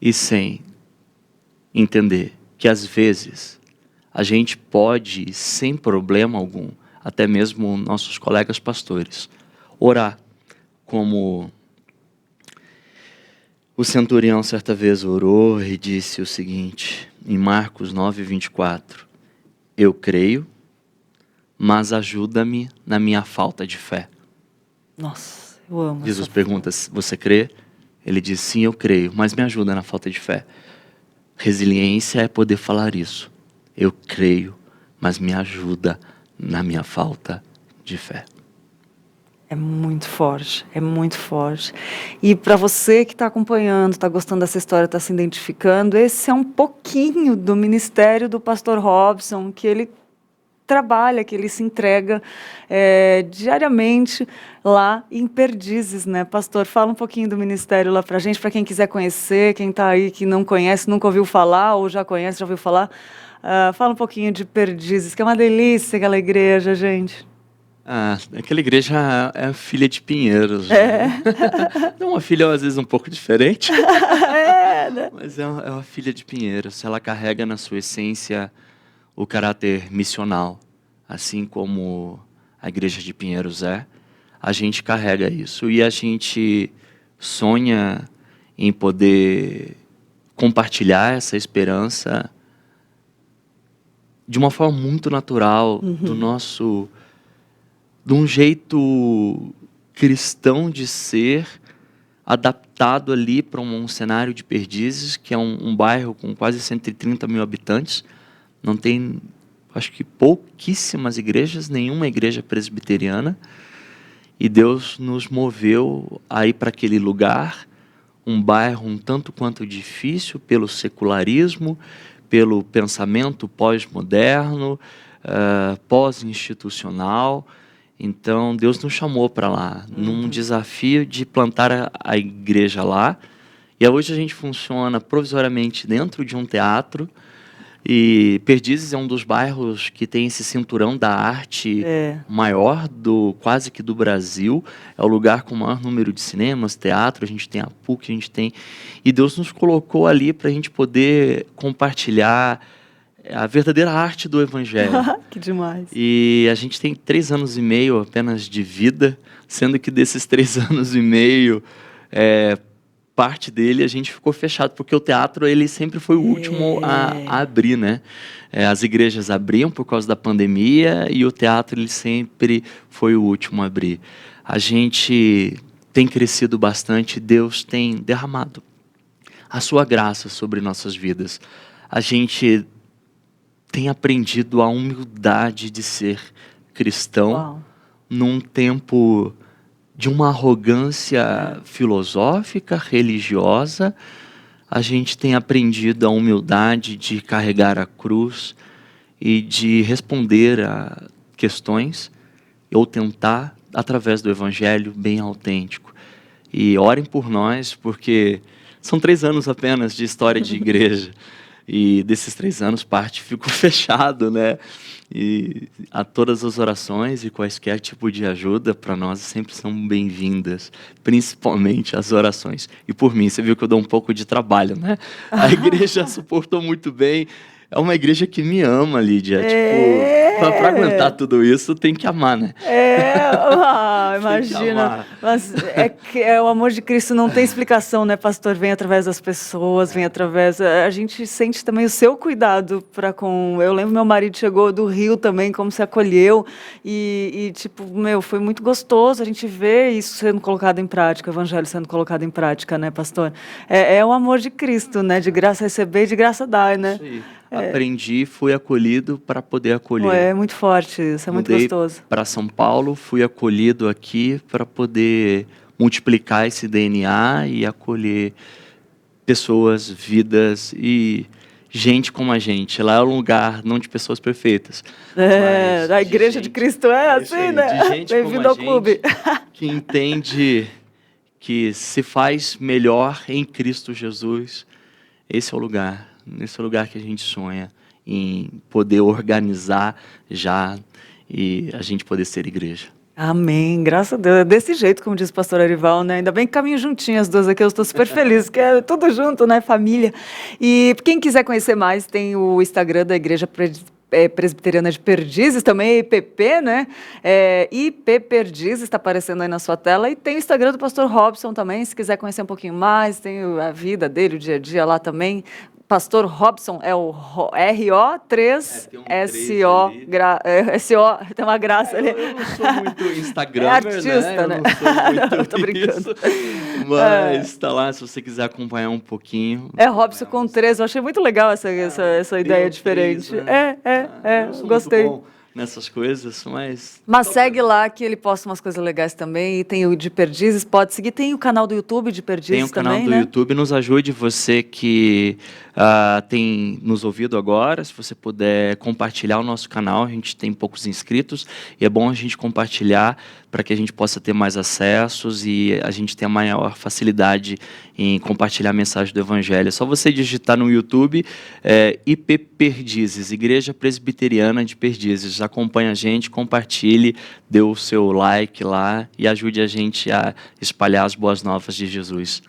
e sem entender que às vezes a gente pode, sem problema algum, até mesmo nossos colegas pastores, orar como o centurião certa vez orou e disse o seguinte, em Marcos 9:24, eu creio, mas ajuda-me na minha falta de fé. Nossa, eu amo. Jesus pergunta, você crê? Ele diz, sim, eu creio, mas me ajuda na falta de fé. Resiliência é poder falar isso. Eu creio, mas me ajuda na minha falta de fé. É muito forte, é muito forte. E para você que está acompanhando, está gostando dessa história, está se identificando, esse é um pouquinho do ministério do pastor Robson, que ele trabalha, que ele se entrega diariamente lá em Perdizes, né? Pastor, fala um pouquinho do ministério lá para a gente, para quem quiser conhecer, quem está aí que não conhece, nunca ouviu falar, ou já conhece, já ouviu falar. Fala um pouquinho de Perdizes, que é uma delícia aquela igreja, gente. Aquela igreja é filha de Pinheiros. É uma filha, às vezes, um pouco diferente. Né? Mas é uma filha de Pinheiros. Ela carrega na sua essência o caráter missional. Assim como a igreja de Pinheiros a gente carrega isso. E a gente sonha em poder compartilhar essa esperança de uma forma muito natural, de um jeito cristão de ser, adaptado ali para um cenário de Perdizes, que é um bairro com quase 130 mil habitantes. Não tem, acho que pouquíssimas igrejas, nenhuma igreja presbiteriana. E Deus nos moveu a ir para aquele lugar um bairro um tanto quanto difícil pelo secularismo, pelo pensamento pós-moderno, pós-institucional. Então, Deus nos chamou para lá, num desafio de plantar a igreja lá. E hoje a gente funciona provisoriamente dentro de um teatro. E Perdizes é um dos bairros que tem esse cinturão da arte maior quase que do Brasil. É o lugar com o maior número de cinemas, teatro, a gente tem a PUC, a gente tem... E Deus nos colocou ali para a gente poder compartilhar a verdadeira arte do Evangelho. Que demais. E a gente tem 3 anos e meio apenas de vida, sendo que desses 3 anos e meio... parte dele a gente ficou fechado, porque o teatro ele sempre foi o último a abrir, né? As igrejas abriam por causa da pandemia e o teatro ele sempre foi o último a abrir. A gente tem crescido bastante, Deus tem derramado a sua graça sobre nossas vidas. A gente tem aprendido a humildade de ser cristão num tempo de uma arrogância filosófica, religiosa. A gente tem aprendido a humildade de carregar a cruz e de responder a questões, ou tentar, através do Evangelho bem autêntico. E orem por nós, porque são 3 anos apenas de história de igreja. E desses 3 anos, parte ficou fechado, né? E a todas as orações e quaisquer tipo de ajuda para nós sempre são bem-vindas, principalmente as orações. E por mim, você viu que eu dou um pouco de trabalho, né? A igreja suportou muito bem. É uma igreja que me ama, Lídia. Tipo, para aguentar tudo isso, tem que amar, né? Imagina. Mas o amor de Cristo não tem explicação, né, pastor? Vem através das pessoas, vem através... A gente sente também o seu cuidado para com... Eu lembro meu marido chegou do Rio também, como se acolheu. E tipo, foi muito gostoso a gente ver isso sendo colocado em prática, o evangelho sendo colocado em prática, né, pastor? É o amor de Cristo, né? De graça receber e de graça dar, né? Isso aí. Aprendi, fui acolhido para poder acolher. É muito forte isso, é muito gostoso. Para São Paulo, fui acolhido aqui para poder multiplicar esse DNA e acolher pessoas, vidas e gente como a gente. Lá é um lugar não de pessoas perfeitas. A igreja de Cristo é assim, né? De gente Bem-vindo ao clube. Que entende que se faz melhor em Cristo Jesus. Esse é o lugar. Nesse lugar que a gente sonha em poder organizar já e a gente poder ser igreja. Amém, graças a Deus. É desse jeito, como diz o pastor Arival, né? Ainda bem que caminham juntinhas as duas aqui, eu estou super feliz, que é tudo junto, né? Família. E quem quiser conhecer mais, tem o Instagram da Igreja Presbiteriana de Perdizes, também IPP, né? IP Perdizes, está aparecendo aí na sua tela. E tem o Instagram do pastor Robson também, se quiser conhecer um pouquinho mais, tem a vida dele, o dia a dia lá também. Pastor Robson é o RO3SO, tem uma graça ali. Eu não sou muito Instagramer, artista, né? Eu não sou muito tô brincando. Mas tá lá, se você quiser acompanhar um pouquinho. Robson com 3, eu achei muito legal essa ideia diferente. 3, né? Eu gostei. Muito bom nessas coisas, mas segue lá que ele posta umas coisas legais também. E tem o de Perdizes, pode seguir. Tem o canal do YouTube de Perdizes também, tem o canal do YouTube, nos ajude você que tem nos ouvido agora, se você puder compartilhar o nosso canal, a gente tem poucos inscritos e é bom a gente compartilhar para que a gente possa ter mais acessos e a gente tenha maior facilidade em compartilhar a mensagem do Evangelho. É só você digitar no YouTube IP Perdizes, Igreja Presbiteriana de Perdizes. Acompanhe a gente, compartilhe, dê o seu like lá e ajude a gente a espalhar as boas novas de Jesus.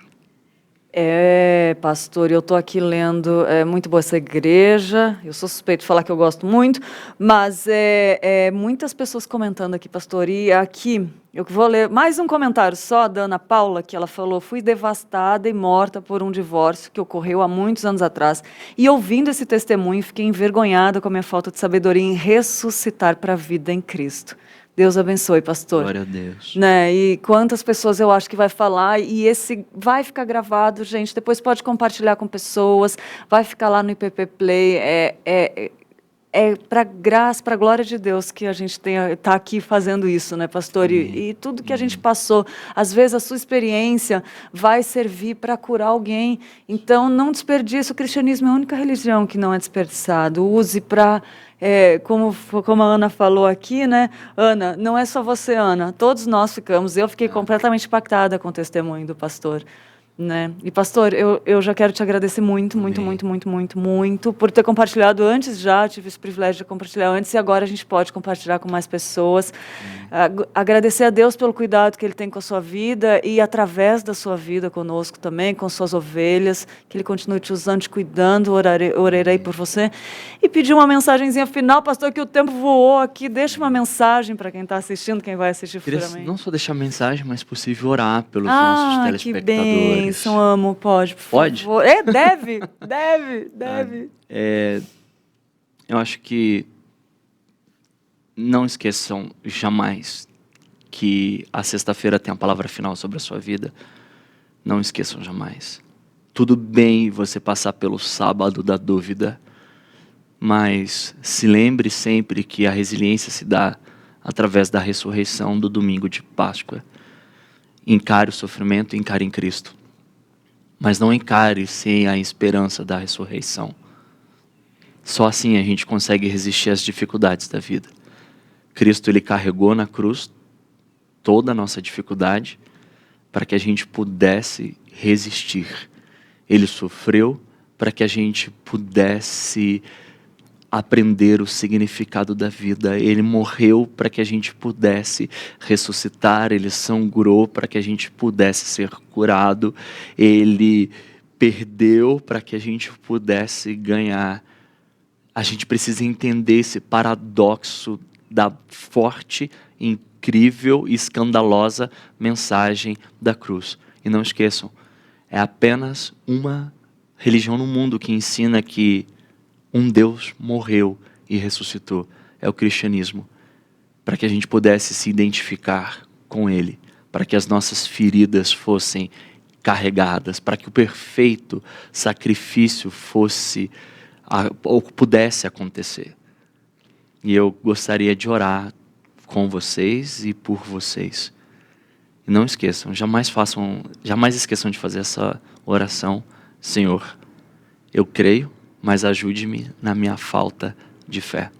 Pastor, eu estou aqui lendo, é muito boa essa igreja, eu sou suspeito de falar que eu gosto muito, mas muitas pessoas comentando aqui, pastor, e aqui, eu vou ler mais um comentário só da Ana Paula, que ela falou: fui devastada e morta por um divórcio que ocorreu há muitos anos atrás, e ouvindo esse testemunho, fiquei envergonhada com a minha falta de sabedoria em ressuscitar para a vida em Cristo. Deus abençoe, pastor. Glória a Deus. Né? E quantas pessoas eu acho que vai falar, e esse vai ficar gravado, gente, depois pode compartilhar com pessoas, vai ficar lá no IPP Play, é para graça, para a glória de Deus que a gente está aqui fazendo isso, né, pastor? E tudo que a gente passou, às vezes a sua experiência vai servir para curar alguém. Então, não desperdice. O cristianismo é a única religião que não é desperdiçado. Use para, como a Ana falou aqui, né? Ana, não é só você, Ana. Todos nós ficamos. Eu fiquei completamente impactada com o testemunho do pastor. Né? E pastor, eu já quero te agradecer muito, muito, muito, muito, muito, muito por ter compartilhado antes já, tive esse privilégio de compartilhar antes e agora a gente pode compartilhar com mais pessoas. Agradecer a Deus pelo cuidado que Ele tem com a sua vida e através da sua vida conosco também, com suas ovelhas, que Ele continue te usando, te cuidando, orarei por você. E pedir uma mensagenzinha final, pastor, que o tempo voou aqui, deixa uma mensagem para quem está assistindo, quem vai assistir futuramente. Não só deixar mensagem, mas possível orar pelos nossos telespectadores. Que amo, pode, por Pode? favor. Deve. Eu acho que não esqueçam jamais que a sexta-feira tem a palavra final sobre a sua vida. Não esqueçam jamais. Tudo bem você passar pelo sábado da dúvida, mas se lembre sempre que a resiliência se dá através da ressurreição do domingo de Páscoa. Encare o sofrimento, encare em Cristo. Mas não encare sem a esperança da ressurreição. Só assim a gente consegue resistir às dificuldades da vida. Cristo, Ele carregou na cruz toda a nossa dificuldade para que a gente pudesse resistir. Ele sofreu para que a gente pudesse aprender o significado da vida. Ele morreu para que a gente pudesse ressuscitar. Ele sangrou para que a gente pudesse ser curado. Ele perdeu para que a gente pudesse ganhar. A gente precisa entender esse paradoxo da forte, incrível e escandalosa mensagem da cruz. E não esqueçam, é apenas uma religião no mundo que ensina que um Deus morreu e ressuscitou. É o cristianismo. Para que a gente pudesse se identificar com Ele. Para que as nossas feridas fossem carregadas. Para que o perfeito sacrifício ou pudesse acontecer. E eu gostaria de orar com vocês e por vocês. E não esqueçam, jamais esqueçam de fazer essa oração. Senhor, eu creio, mas ajude-me na minha falta de fé.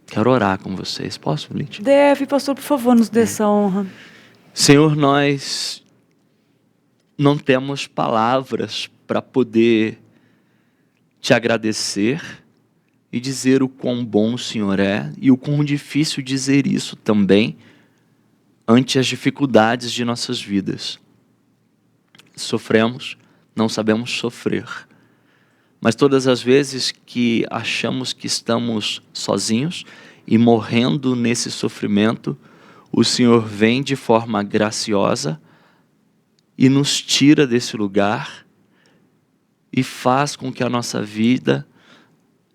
Quero orar com vocês. Posso, Lid? Deve, pastor, por favor, nos dê essa honra. Senhor, nós não temos palavras para poder te agradecer e dizer o quão bom o Senhor é e o quão difícil dizer isso também ante as dificuldades de nossas vidas. Sofremos, não sabemos sofrer. Mas todas as vezes que achamos que estamos sozinhos e morrendo nesse sofrimento, o Senhor vem de forma graciosa e nos tira desse lugar e faz com que a nossa vida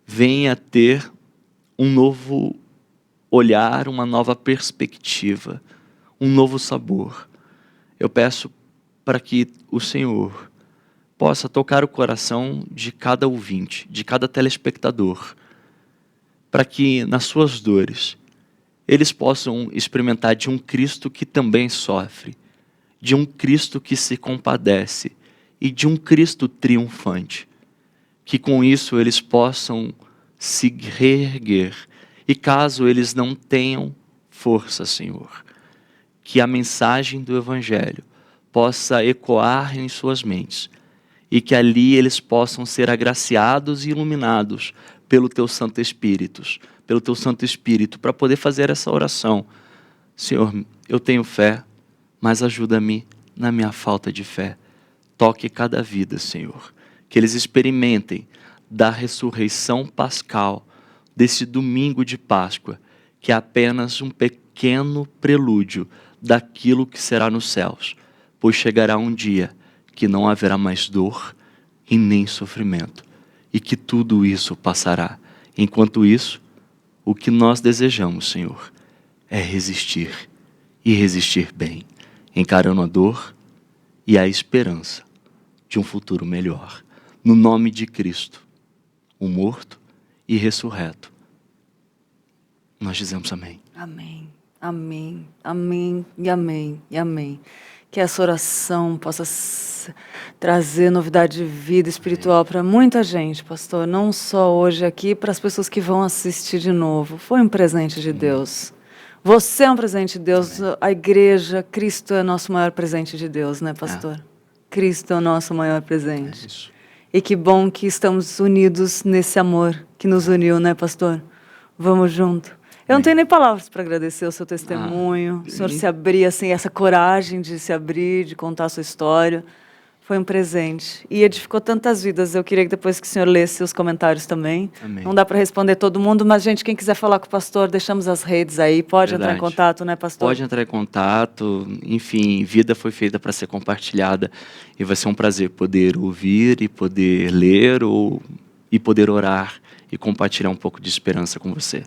venha ter um novo olhar, uma nova perspectiva, um novo sabor. Eu peço para que o Senhor possa tocar o coração de cada ouvinte, de cada telespectador, para que nas suas dores eles possam experimentar de um Cristo que também sofre, de um Cristo que se compadece e de um Cristo triunfante, que com isso eles possam se reerguer e caso eles não tenham força, Senhor, que a mensagem do Evangelho possa ecoar em suas mentes e que ali eles possam ser agraciados e iluminados pelo Teu Santo Espírito, para poder fazer essa oração. Senhor, eu tenho fé, mas ajuda-me na minha falta de fé. Toque cada vida, Senhor, que eles experimentem da ressurreição pascal, desse domingo de Páscoa, que é apenas um pequeno prelúdio daquilo que será nos céus, pois chegará um dia que não haverá mais dor e nem sofrimento, e que tudo isso passará. Enquanto isso, o que nós desejamos, Senhor, é resistir, e resistir bem, encarando a dor e a esperança de um futuro melhor. No nome de Cristo, o morto e ressurreto, nós dizemos amém. Amém, amém, amém e amém e amém. Que essa oração possa trazer novidade de vida espiritual para muita gente, pastor. Não só hoje aqui, para as pessoas que vão assistir de novo. Foi um presente de Deus. Você é um presente de Deus. Amém. A igreja, Cristo é nosso maior presente de Deus, né, pastor? Cristo é o nosso maior presente. Isso. E que bom que estamos unidos nesse amor que nos uniu, né, pastor? Vamos junto. Eu não tenho nem palavras para agradecer o seu testemunho, o senhor se abrir, assim, essa coragem de se abrir, de contar a sua história. Foi um presente. E edificou tantas vidas. Eu queria que depois que o senhor lesse os comentários também. Amém. Não dá para responder todo mundo, mas, gente, quem quiser falar com o pastor, deixamos as redes aí. Pode entrar em contato, né, pastor? Pode entrar em contato. Enfim, vida foi feita para ser compartilhada. E vai ser um prazer poder ouvir e poder ler e poder orar e compartilhar um pouco de esperança com você.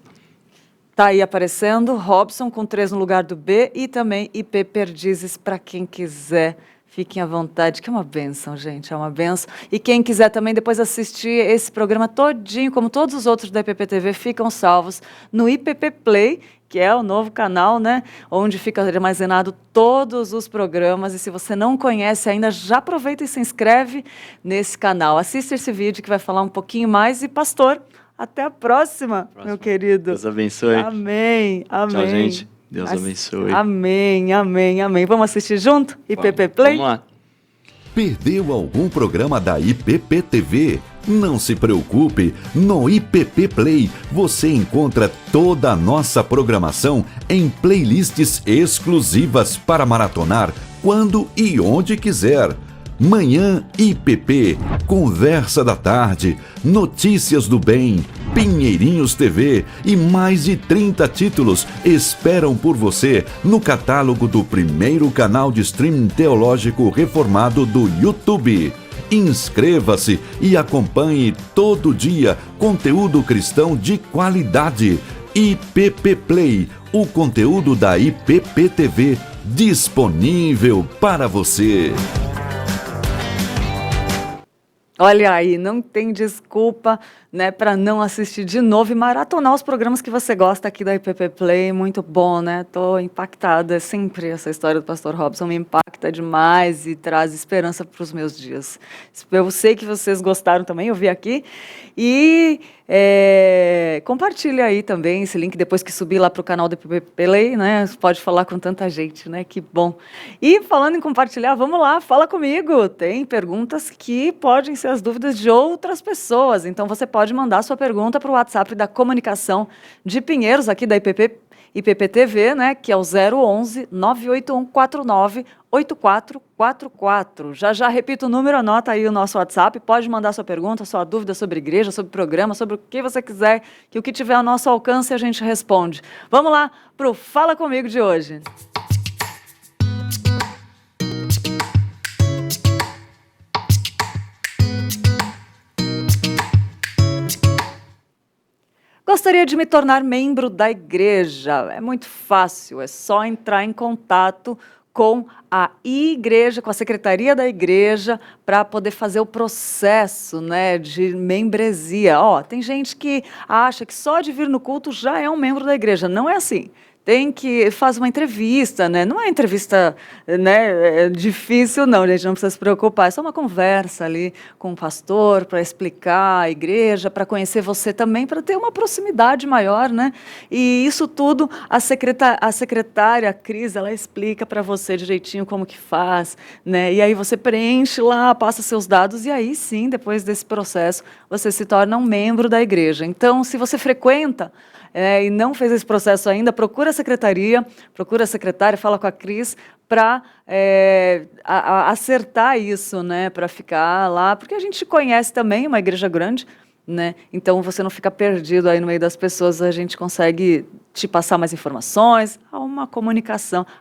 Tá aí aparecendo, Robson com 3 no lugar do B e também IP Perdizes para quem quiser. Fiquem à vontade, que é uma bênção, gente, é uma bênção. E quem quiser também depois assistir esse programa todinho, como todos os outros da IPP TV, ficam salvos no IPP Play, que é o novo canal, né, onde fica armazenado todos os programas. E se você não conhece ainda, já aproveita e se inscreve nesse canal. Assista esse vídeo que vai falar um pouquinho mais. E, pastor, até a próxima, meu querido. Deus abençoe. Amém, amém. Tchau, gente. Deus abençoe. Amém, amém, amém. Vamos assistir junto? IPP Play? Vamos lá. Perdeu algum programa da IPP TV? Não se preocupe, no IPP Play você encontra toda a nossa programação em playlists exclusivas para maratonar quando e onde quiser. Manhã IPP, Conversa da Tarde, Notícias do Bem, Pinheirinhos TV e mais de 30 títulos esperam por você no catálogo do primeiro canal de streaming teológico reformado do YouTube. Inscreva-se e acompanhe todo dia conteúdo cristão de qualidade. IPP Play, o conteúdo da IPP TV disponível para você. Olha aí, não tem desculpa, né, para não assistir de novo e maratonar os programas que você gosta aqui da IPP Play. Muito bom, né? Tô impactada. Sempre essa história do pastor Robson me impacta demais e traz esperança para os meus dias. Eu sei que vocês gostaram também, eu vi aqui. E compartilha aí também esse link depois que subir lá para o canal do IPP Play, né? Pode falar com tanta gente, né? Que bom. E falando em compartilhar, vamos lá, fala comigo. Tem perguntas que podem ser as dúvidas de outras pessoas. Então você pode mandar sua pergunta para o WhatsApp da Comunicação de Pinheiros, aqui da IPP TV, né? Que é o 011 981 49 8444. Já repito o número, anota aí o nosso WhatsApp, pode mandar sua pergunta, sua dúvida sobre igreja, sobre programa, sobre o que você quiser, que o que tiver ao nosso alcance a gente responde. Vamos lá para o Fala Comigo de hoje. Gostaria de me tornar membro da igreja. É muito fácil, é só entrar em contato com a igreja, com a secretaria da igreja, para poder fazer o processo, né, de membresia. Tem gente que acha que só de vir no culto já é um membro da igreja. Não é assim. Tem que fazer uma entrevista, né? Não é entrevista, né, difícil, não, gente, não precisa se preocupar. É só uma conversa ali com o pastor para explicar a igreja, para conhecer você também, para ter uma proximidade maior, né? E isso tudo a secretária, a Cris, ela explica para você direitinho como que faz, né? E aí você preenche lá, passa seus dados e aí sim, depois desse processo, você se torna um membro da igreja. Então, se você frequenta e não fez esse processo ainda, procura a secretaria, procura a secretária, fala com a Cris para acertar isso, né, para ficar lá, porque a gente conhece também uma igreja grande, né, então você não fica perdido aí no meio das pessoas, a gente consegue te passar mais informações,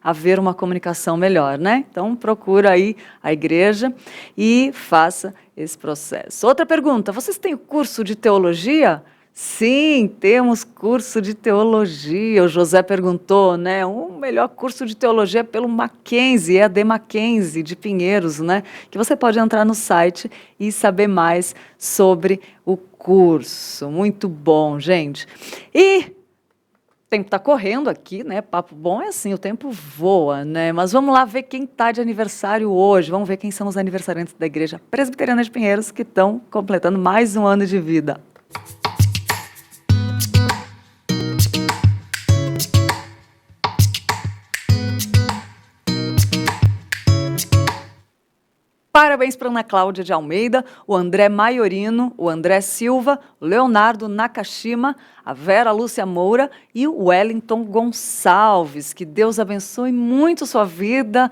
haver uma comunicação melhor, né? Então procura aí a igreja e faça esse processo. Outra pergunta, vocês têm o curso de teologia? Sim, temos curso de teologia. O José perguntou, né? O melhor curso de teologia é pelo Mackenzie, EAD Mackenzie de Pinheiros, né? Que você pode entrar no site e saber mais sobre o curso. Muito bom, gente. E tempo está correndo aqui, né? Papo bom é assim, o tempo voa, né? Mas vamos lá ver quem está de aniversário hoje. Vamos ver quem são os aniversariantes da Igreja Presbiteriana de Pinheiros que estão completando mais um ano de vida. Parabéns para Ana Cláudia de Almeida, o André Maiorino, o André Silva, o Leonardo Nakashima, a Vera Lúcia Moura e o Wellington Gonçalves. Que Deus abençoe muito sua vida.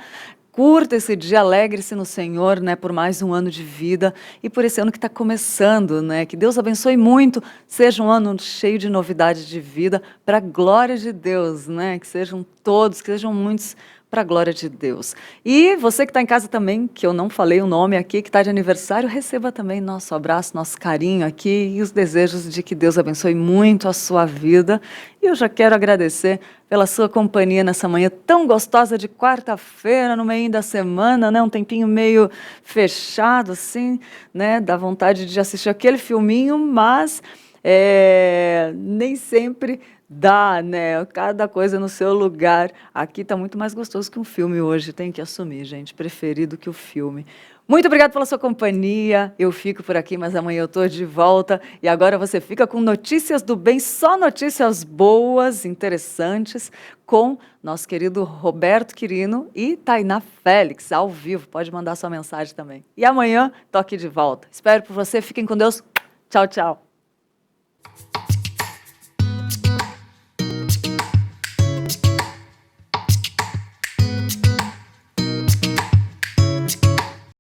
Curta esse dia, alegre-se no Senhor, né, por mais um ano de vida e por esse ano que está começando, né? Que Deus abençoe muito, seja um ano cheio de novidades de vida, para a glória de Deus, né? Que sejam todos, que sejam muitos, para a glória de Deus. E você que está em casa também, que eu não falei o nome aqui, que está de aniversário, receba também nosso abraço, nosso carinho aqui e os desejos de que Deus abençoe muito a sua vida. E eu já quero agradecer pela sua companhia nessa manhã tão gostosa de quarta-feira, no meio da semana, né? Um tempinho meio fechado, assim, né? Dá vontade de assistir aquele filminho, mas nem sempre dá, né? Cada coisa no seu lugar. Aqui está muito mais gostoso que um filme hoje, tem que assumir, gente. Preferido que o filme. Muito obrigada pela sua companhia. Eu fico por aqui, mas amanhã eu estou de volta. E agora você fica com notícias do bem, só notícias boas, interessantes, com nosso querido Roberto Quirino e Tainá Félix, ao vivo. Pode mandar sua mensagem também. E amanhã estou aqui de volta. Espero por você. Fiquem com Deus. Tchau, tchau.